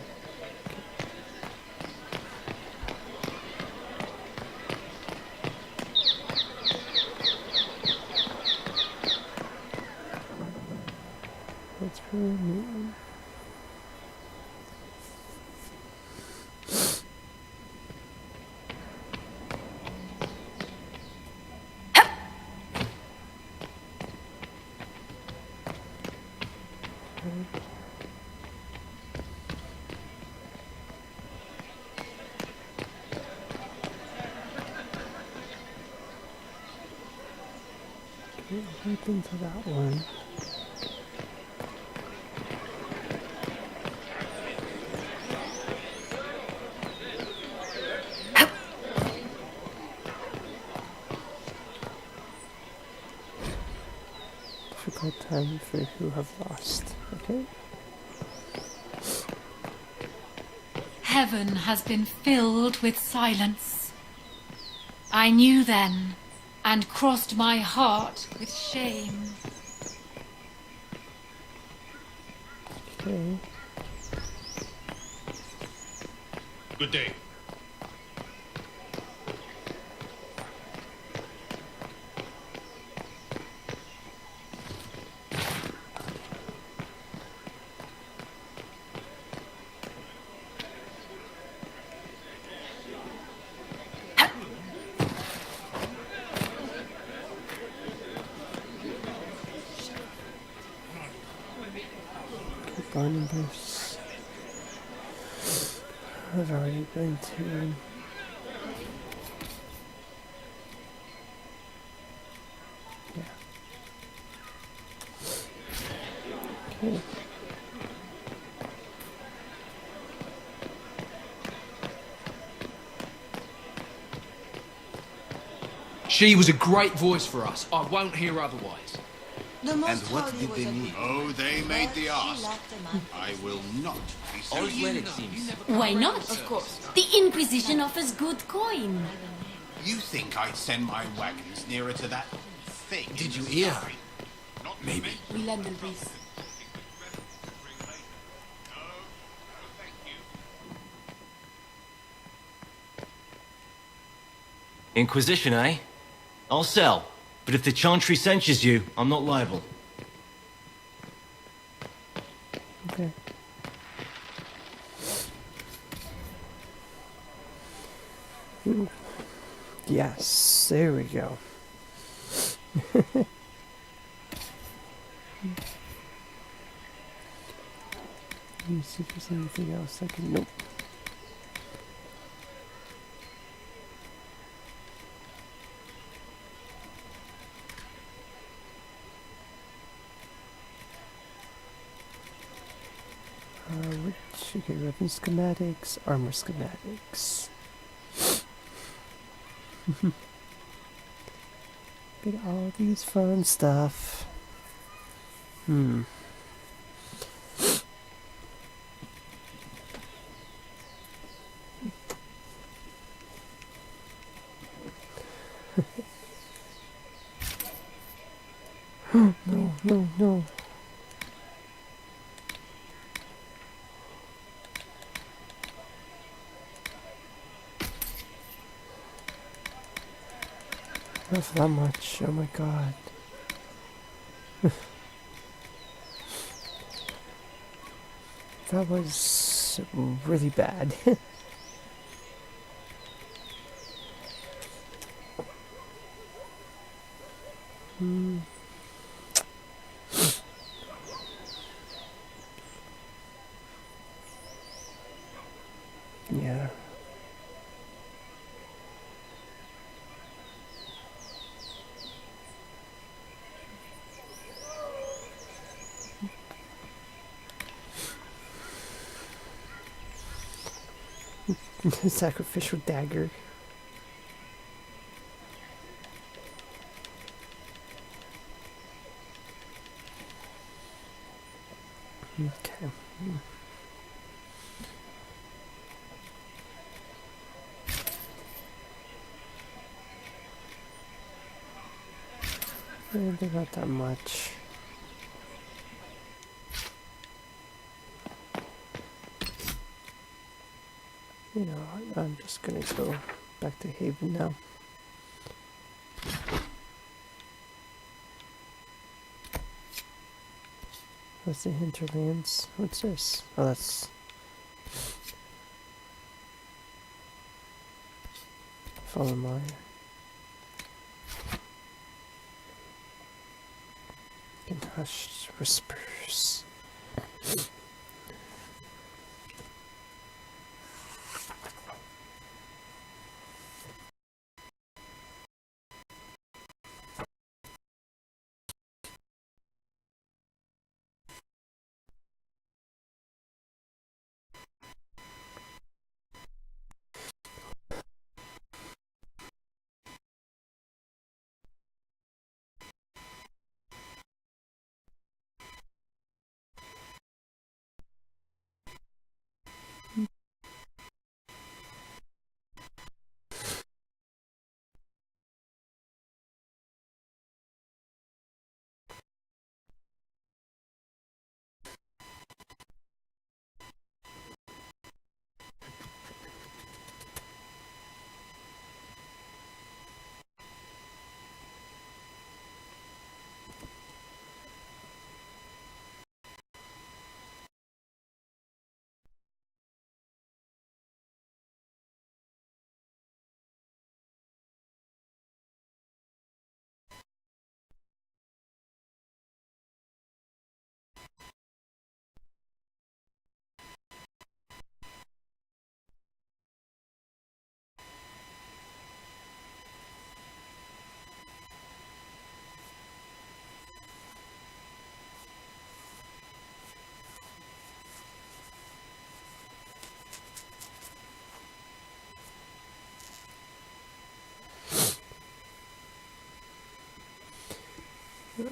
That's pretty neat. Look into that one. Difficult time for who have lost. Okay. Heaven has been filled with silence. I knew then, and crossed my heart with shame. Okay. Good day. Barnabas. I've already been to. Yeah. Okay. She was a great voice for us. I won't hear otherwise. And what did they need? Oh, they made the ask. I will not be so All's well, it seems. Why not? Of course. The Inquisition offers good coin. You think I'd send my wagons nearer to that thing? Did you hear her? Maybe. We lend the breeze. Inquisition, eh? I'll sell. But if the Chantry censures you, I'm not liable. Okay. Ooh. Yes, there we go. Let me see if there's anything else I can. Nope. Okay, weapon schematics, armor schematics. Get all these fun stuff. No, no, no. Not for that much, oh my god. That was really bad. Yeah. Sacrificial dagger. Okay. Really not that much. You know, I'm just gonna go back to Haven now. What's the Hinterlands? What's this? Oh, that's Fallen Mire. And hushed whispers.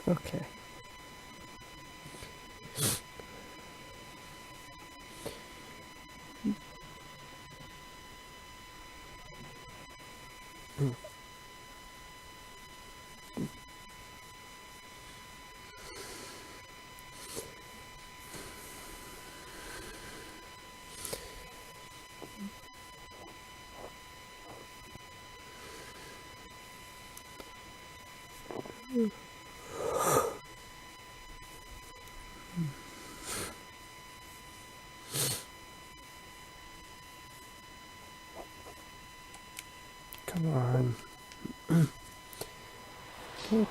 Okay. Come on. Okay.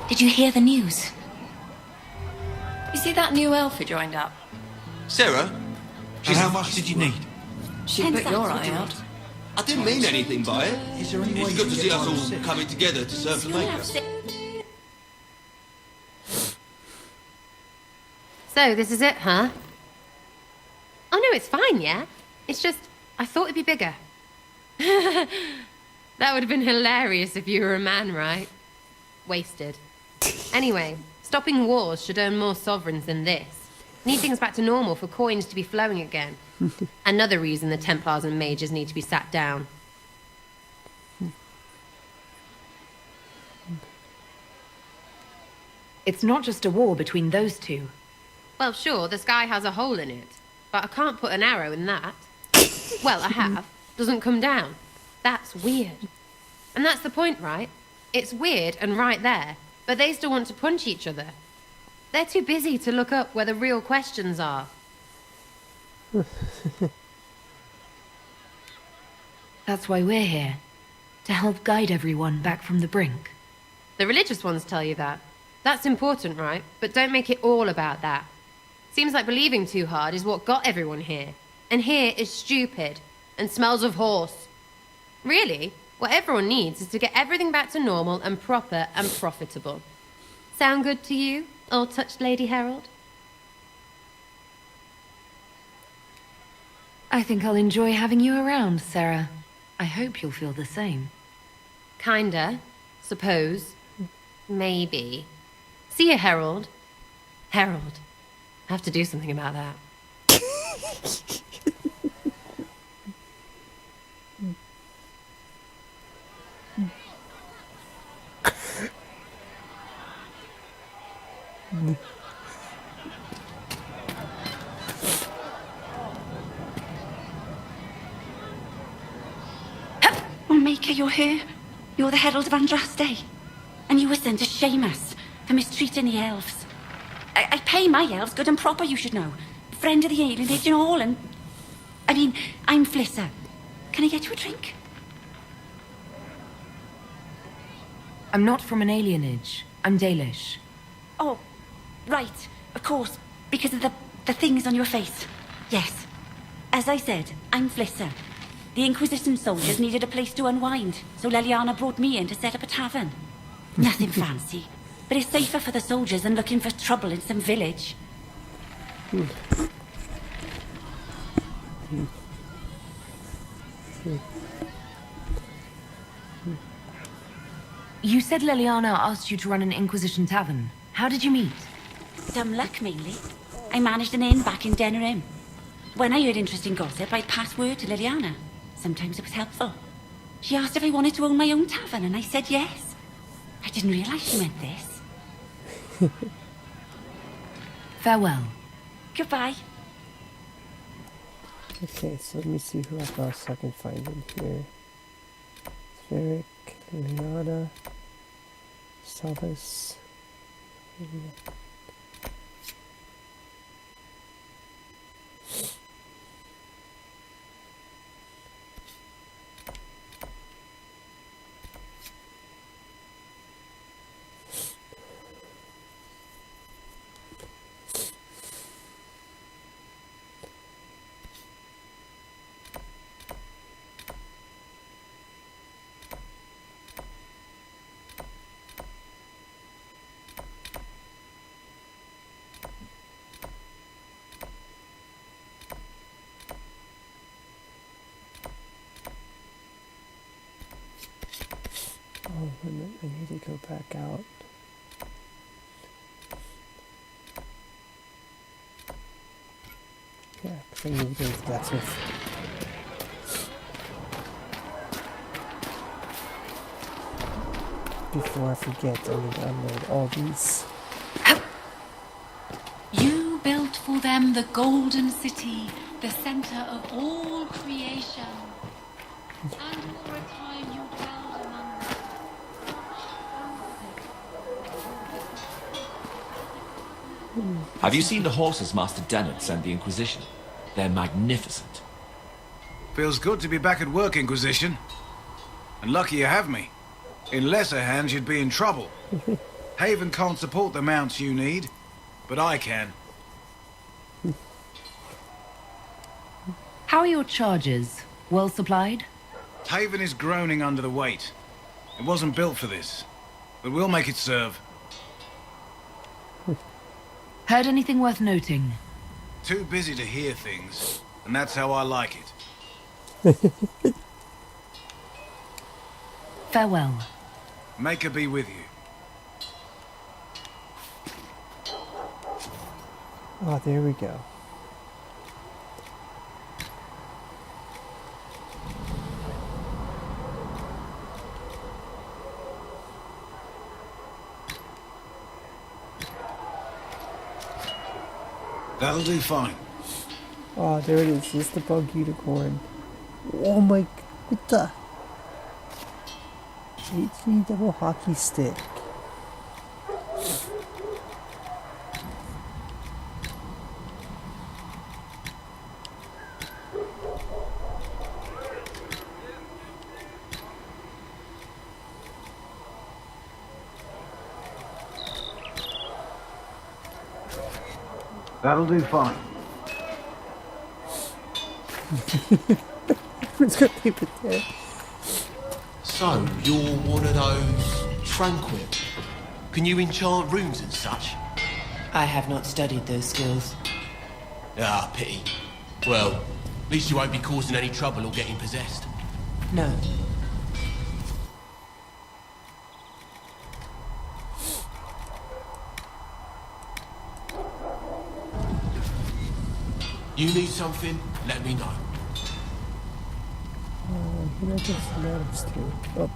Did you hear the news? You see that new elf who joined up? Sarah? How much did you need? She put your eye out. I didn't mean anything by it. It's good to see us all coming together to serve the maker. So, this is it, huh? Oh no, it's fine, yeah? It's just, I thought it'd be bigger. That would have been hilarious if you were a man, right? Wasted. Anyway, Stopping wars should earn more sovereigns than this. Need things back to normal for coins to be flowing again. Another reason the Templars and mages need to be sat down. It's not just a war between those two. Well, sure, the sky has a hole in it, but I can't put an arrow in that. Well, I have. Doesn't come down. That's weird. And that's the point, right? It's weird and right there, but they still want to punch each other. They're too busy to look up where the real questions are. That's why we're here. To help guide everyone back from the brink. The religious ones tell you that. That's important, right? But don't make it all about that. Seems like believing too hard is what got everyone here. And here is stupid and smells of horse. Really, what everyone needs is to get everything back to normal and proper and profitable. Sound good to you, all-touched Lady Herald? I think I'll enjoy having you around, Sarah. I hope you'll feel the same. Kinda. Suppose. Maybe. See you, Herald. Herald. I have to do something about that. Oh, Maker, you're here. You're the Herald of Andraste. And you were sent to shame us for mistreating the elves. I pay my elves good and proper, you should know. Friend of the alienage and all, and... I mean, I'm Flissa. Can I get you a drink? I'm not from an alienage. I'm Dalish. Oh, right. Of course. Because of the things on your face. Yes. As I said, I'm Flissa. The Inquisition soldiers needed a place to unwind, so Leliana brought me in to set up a tavern. Nothing fancy, but it's safer for the soldiers than looking for trouble in some village. You said Leliana asked you to run an Inquisition tavern. How did you meet? Dumb luck, mainly. I managed an inn back in Denerim. When I heard interesting gossip, I'd pass word to Liliana. Sometimes it was helpful. She asked if I wanted to own my own tavern, and I said yes. I didn't realize she meant this. Farewell. Goodbye. Okay, so let me see who else I can find in here. Spheric, Liliana, Salvis. Oh, wait a minute, I need to go back out. Yeah, because I need to go to the blacksmith. Before I forget, I need to unload all these. You built for them the golden city, the center of all creation. And for a time you dwelled among them. Have you seen the horses Master Dennett sent the Inquisition? They're magnificent. Feels good to be back at work, Inquisition. And lucky you have me. In lesser hands, you'd be in trouble. Haven can't support the mounts you need, but I can. How are your charges? Well supplied? Haven is groaning under the weight. It wasn't built for this, but we'll make it serve. Heard anything worth noting? Too busy to hear things, and that's how I like it. Farewell. Make her be with you. Oh, there we go. That'll do fine. Oh, there it is. This is the bug unicorn. Oh my... What the... HD double hockey stick. That'll do fine. It's gonna leave it there. So, you're one of those tranquil? Can you enchant rooms and such? I have not studied those skills. Ah, pity. Well, at least you won't be causing any trouble or getting possessed. No. You need something? Let me know. He might just noticed too. Oh.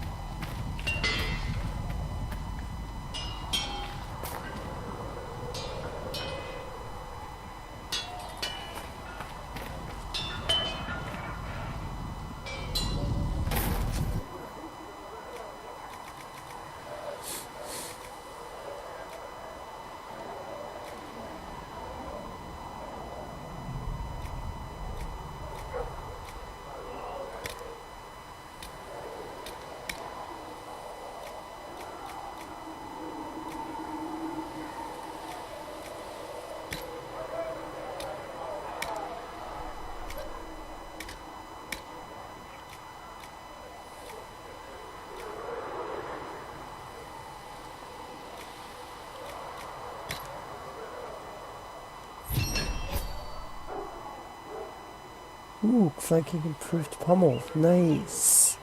Ooh, flanking improved pommel. Nice.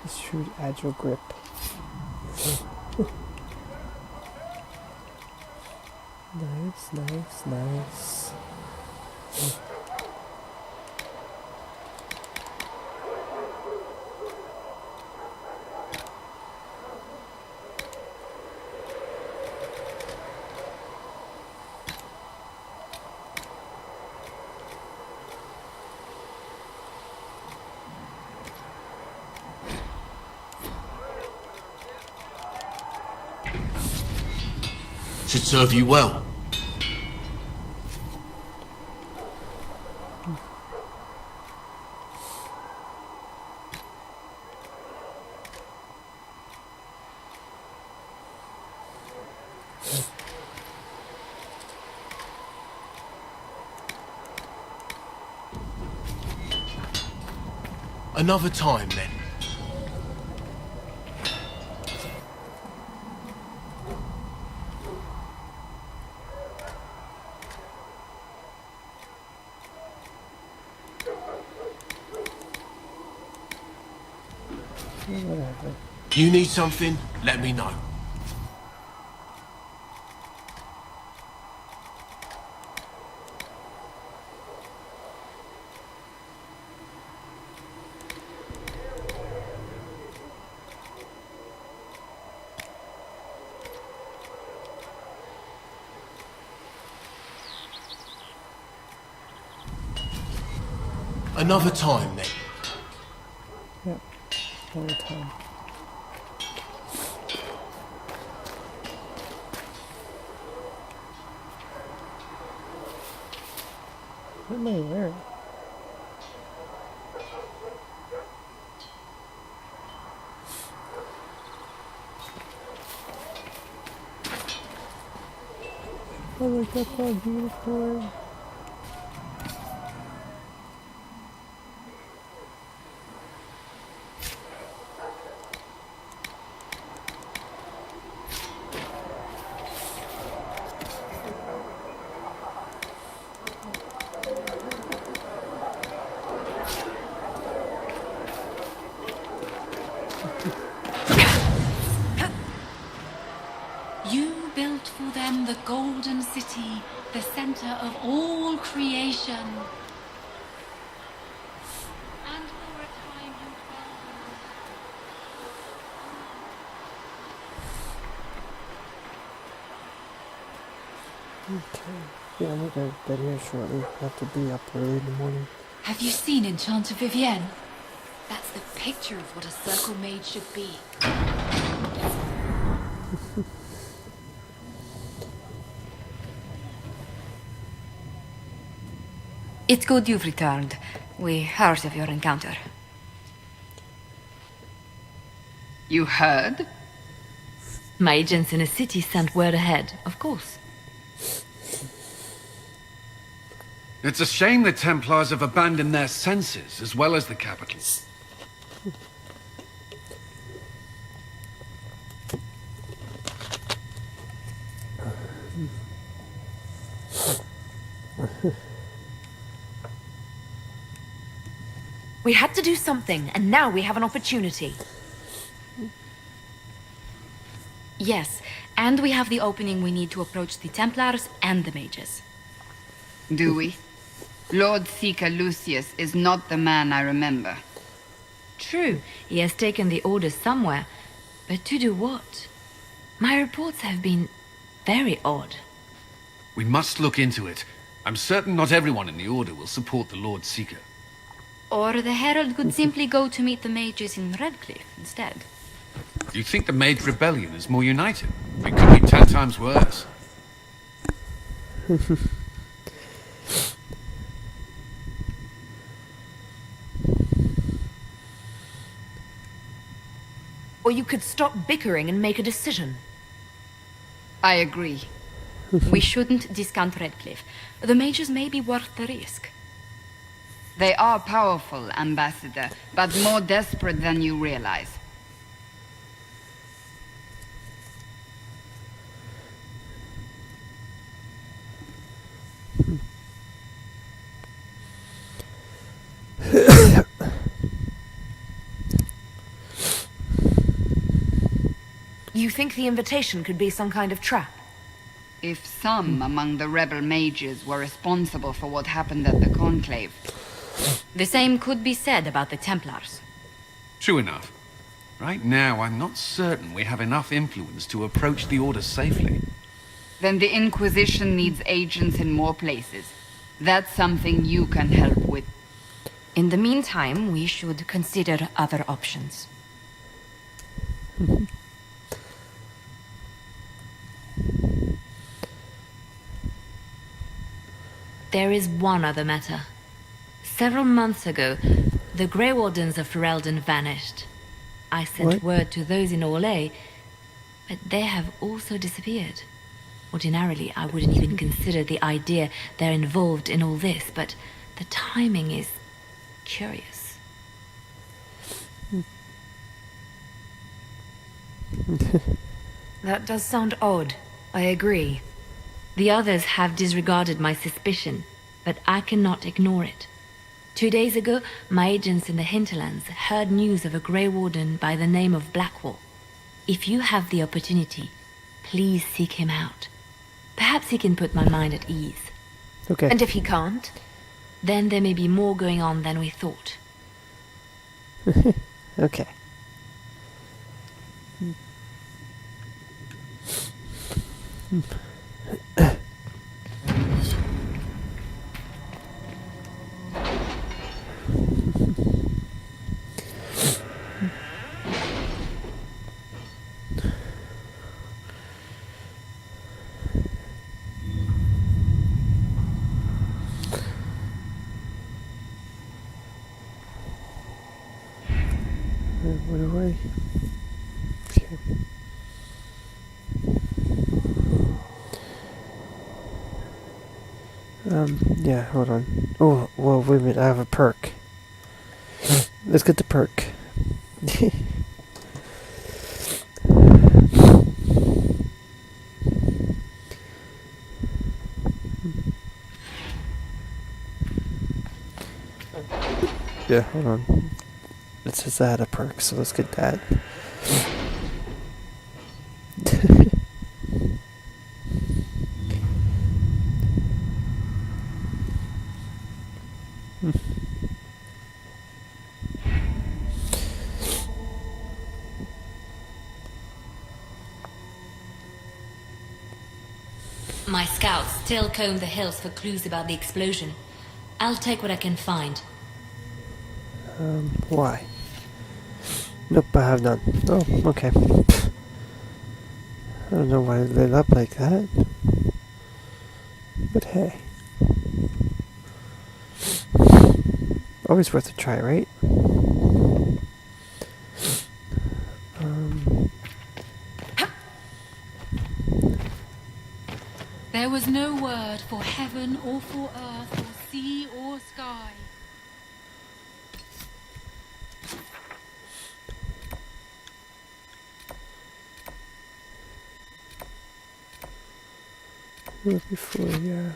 Shrewd agile grip. Nice, nice, nice. Should serve you well. Another time, then. Whatever. You need something? Let me know. Another time, then. Yep, another time. What am I wearing? Oh my god, that unicorn. You built for them the golden city, the center of all creation. And for a time you Okay. Yeah, I'm gonna go to bed here shortly. I have to be up early in the morning. Have you seen Enchanter Vivienne? That's the picture of what a circle mage should be. It's good you've returned. We heard of your encounter. You heard? My agents in the city sent word ahead, of course. It's a shame the Templars have abandoned their senses, as well as the capital. We had to do something, and now we have an opportunity. Yes, and we have the opening we need to approach the Templars and the mages. Do we? Lord Seeker Lucius is not the man I remember. True, he has taken the orders somewhere, but to do what? My reports have been very odd. We must look into it. I'm certain not everyone in the Order will support the Lord Seeker. Or the Herald could simply go to meet the mages in Redcliffe instead. Do you think the Mage Rebellion is more united? It could be 10 times worse. Or you could stop bickering and make a decision. I agree. We shouldn't discount Redcliffe. The mages may be worth the risk. They are powerful, Ambassador, but more desperate than you realize. You think the invitation could be some kind of trap? If some among the rebel mages were responsible for what happened at the Conclave. The same could be said about the Templars. True enough. Right now, I'm not certain we have enough influence to approach the Order safely. Then the Inquisition needs agents in more places. That's something you can help with. In the meantime, we should consider other options. There is one other matter. Several months ago, the Grey Wardens of Ferelden vanished. I sent word to those in Orlais, but they have also disappeared. Ordinarily, I wouldn't even consider the idea they're involved in all this, but the timing is curious. That does sound odd. I agree. The others have disregarded my suspicion, but I cannot ignore it. 2 days ago, my agents in the Hinterlands heard news of a Grey Warden by the name of Blackwall. If you have the opportunity, please seek him out. Perhaps he can put my mind at ease. Okay. And if he can't, then there may be more going on than we thought. Okay. What do I? Okay. Yeah, hold on. Oh, well, wait a minute, I have a perk. Let's get the perk. Yeah, hold on. It says I had a perk, so let's get that. My scouts still comb the hills for clues about the explosion. I'll take what I can find. Why? Nope, I have none. Oh, okay. I don't know why it lit up like that. But hey. Always worth a try, right? There was no word for heaven or for earth or sea or sky. Before, yeah.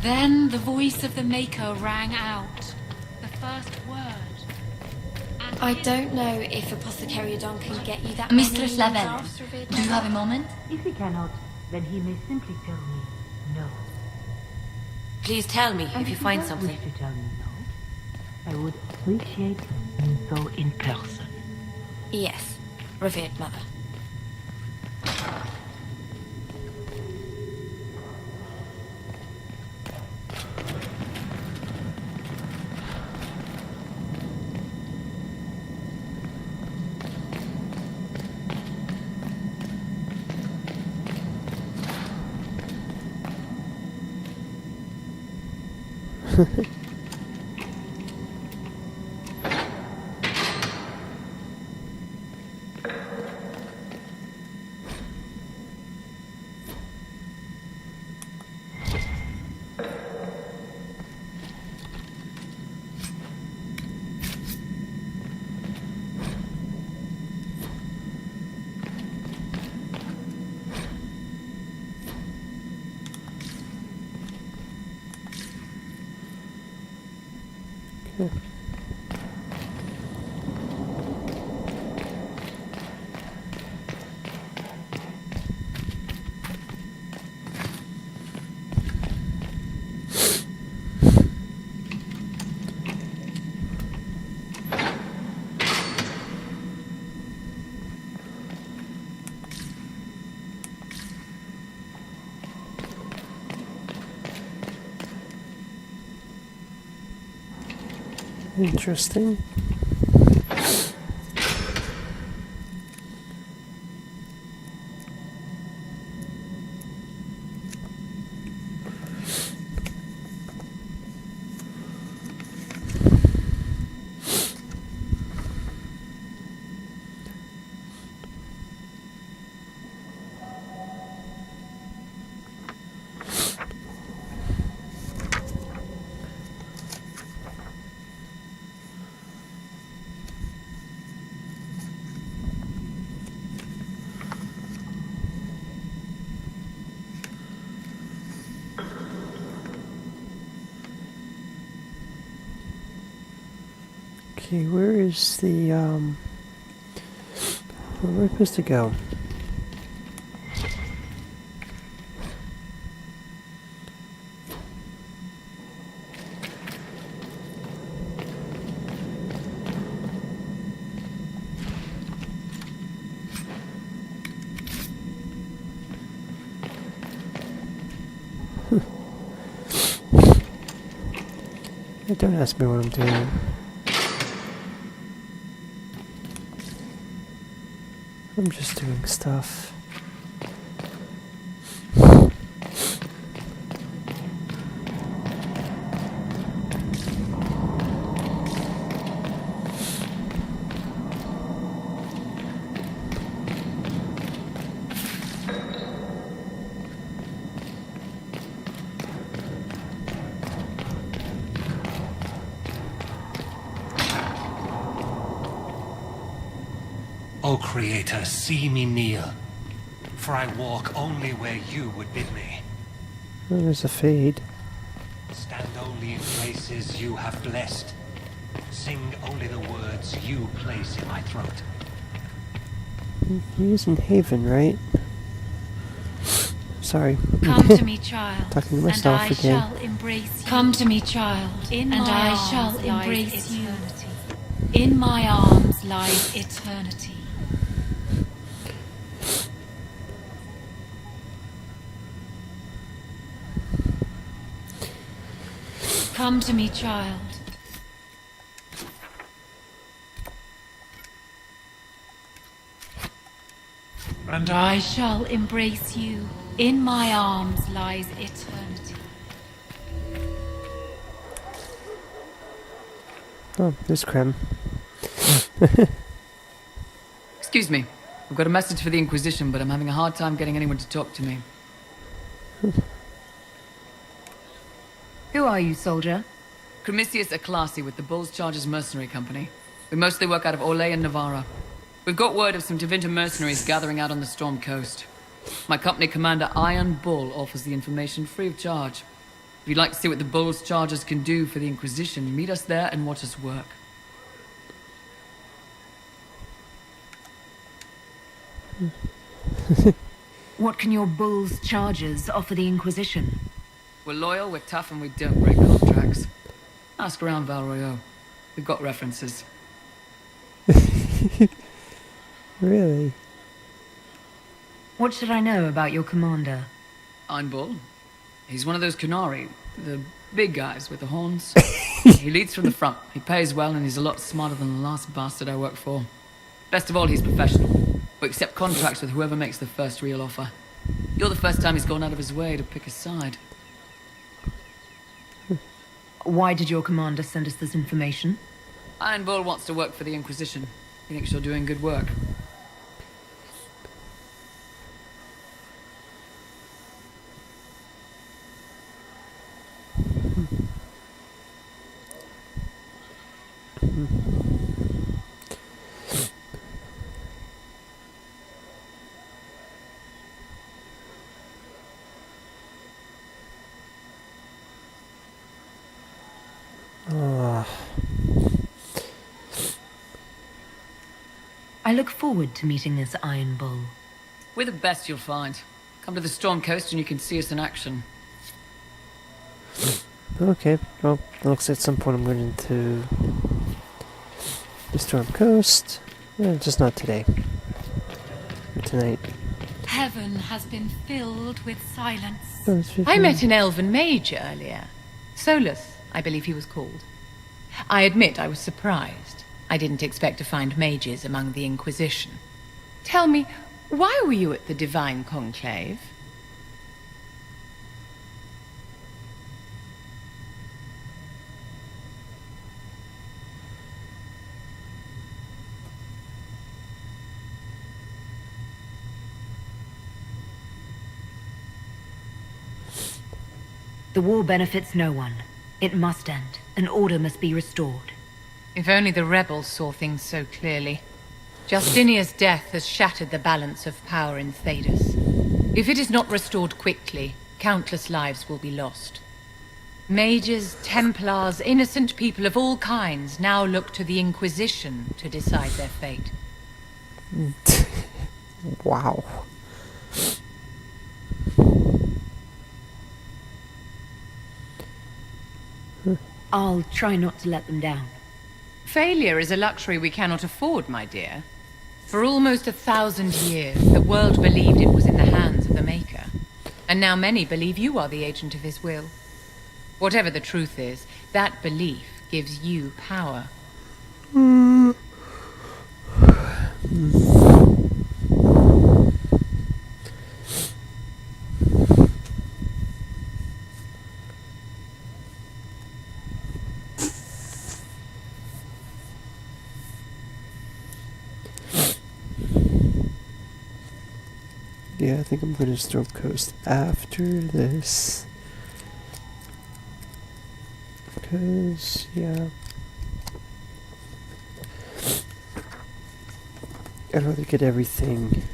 Then the voice of the Maker rang out. The first word. I don't know if Apothecary Don can get you that Mistress many Lavelle, drafts of it. do you have a moment? If he cannot, then he may simply tell me no. Please tell me And if you find don't something. wish to tell me no, I would appreciate doing so in person. Yes, revered mother. Okay. Interesting. Okay, where is the, where am I supposed to go? Don't ask me what I'm doing. I'm just doing stuff. O Creator, see me kneel, for I walk only where you would bid me. Oh, there's a fade. Stand only in places you have blessed. Sing only the words you place in my throat. He's in Haven, right? Sorry. Come to me, child, Talking to myself and I again. shall embrace you. Come to me, child, and I shall embrace you. In my arms lies eternity. Come to me, child. And I shall embrace you. In my arms lies eternity. Oh, there's Krem. Excuse me. I've got a message for the Inquisition, but I'm having a hard time getting anyone to talk to me. Who are you, soldier? Cremisius Aclasi with the Bull's Chargers Mercenary Company. We mostly work out of Orlais and Navarra. We've got word of some Tevinter mercenaries gathering out on the Storm Coast. My company commander, Iron Bull, offers the information free of charge. If you'd like to see what the Bull's Chargers can do for the Inquisition, meet us there and watch us work. What can your Bull's Chargers offer the Inquisition? We're loyal, we're tough, and we don't break contracts. Ask around Val Royeaux. We've got references. Really? What should I know about your commander? Iron Bull. He's one of those Kunari, the big guys with the horns. He leads from the front. He pays well, and he's a lot smarter than the last bastard I worked for. Best of all, he's professional. We accept contracts with whoever makes the first real offer. You're the first time he's gone out of his way to pick a side. Why did your commander send us this information? Iron Bull wants to work for the Inquisition. He thinks you're doing good work. I look forward to meeting this Iron Bull. We're the best you'll find. Come to the Storm Coast and you can see us in action. Okay, well, it looks like at some point I'm going to the Storm Coast. Just not today. Tonight. Heaven has been filled with silence. Oh, I met an elven mage earlier. Solus, I believe he was called. I admit I was surprised. I didn't expect to find mages among the Inquisition. Tell me, why were you at the Divine Conclave? The war benefits no one. It must end, and order must be restored. If only the rebels saw things so clearly. Justinia's death has shattered the balance of power in Thedas. If it is not restored quickly, countless lives will be lost. Mages, Templars, innocent people of all kinds now look to the Inquisition to decide their fate. Wow. I'll try not to let them down. Failure is a luxury we cannot afford, my dear. For almost 1,000 years, the world believed it was in the hands of the Maker. And now many believe you are the agent of his will. Whatever the truth is, that belief gives you power. Yeah, I think I'm going to Storm Coast after this. Because, yeah. I'd rather get everything.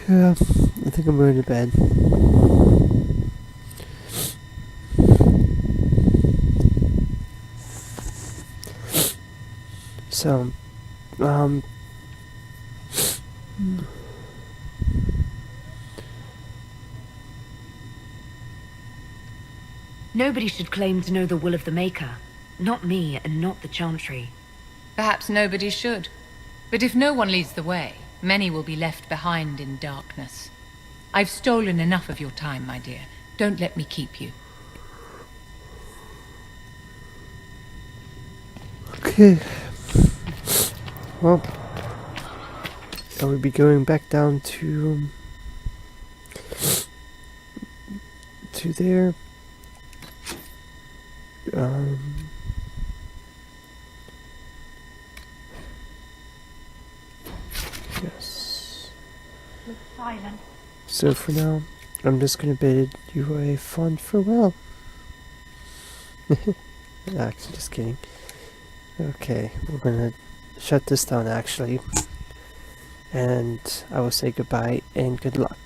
Yeah, I think I'm going to bed. So, Nobody should claim to know the will of the Maker. Not me, and not the Chantry. Perhaps nobody should. But if no one leads the way, many will be left behind in darkness. I've stolen enough of your time, my dear. Don't let me keep you. okay. Well, I will be going back down to there. Yes. Silent. So for now, I'm just gonna bid you a fond farewell. Actually, just kidding. Okay, we're gonna shut this down actually. And I will say goodbye and good luck.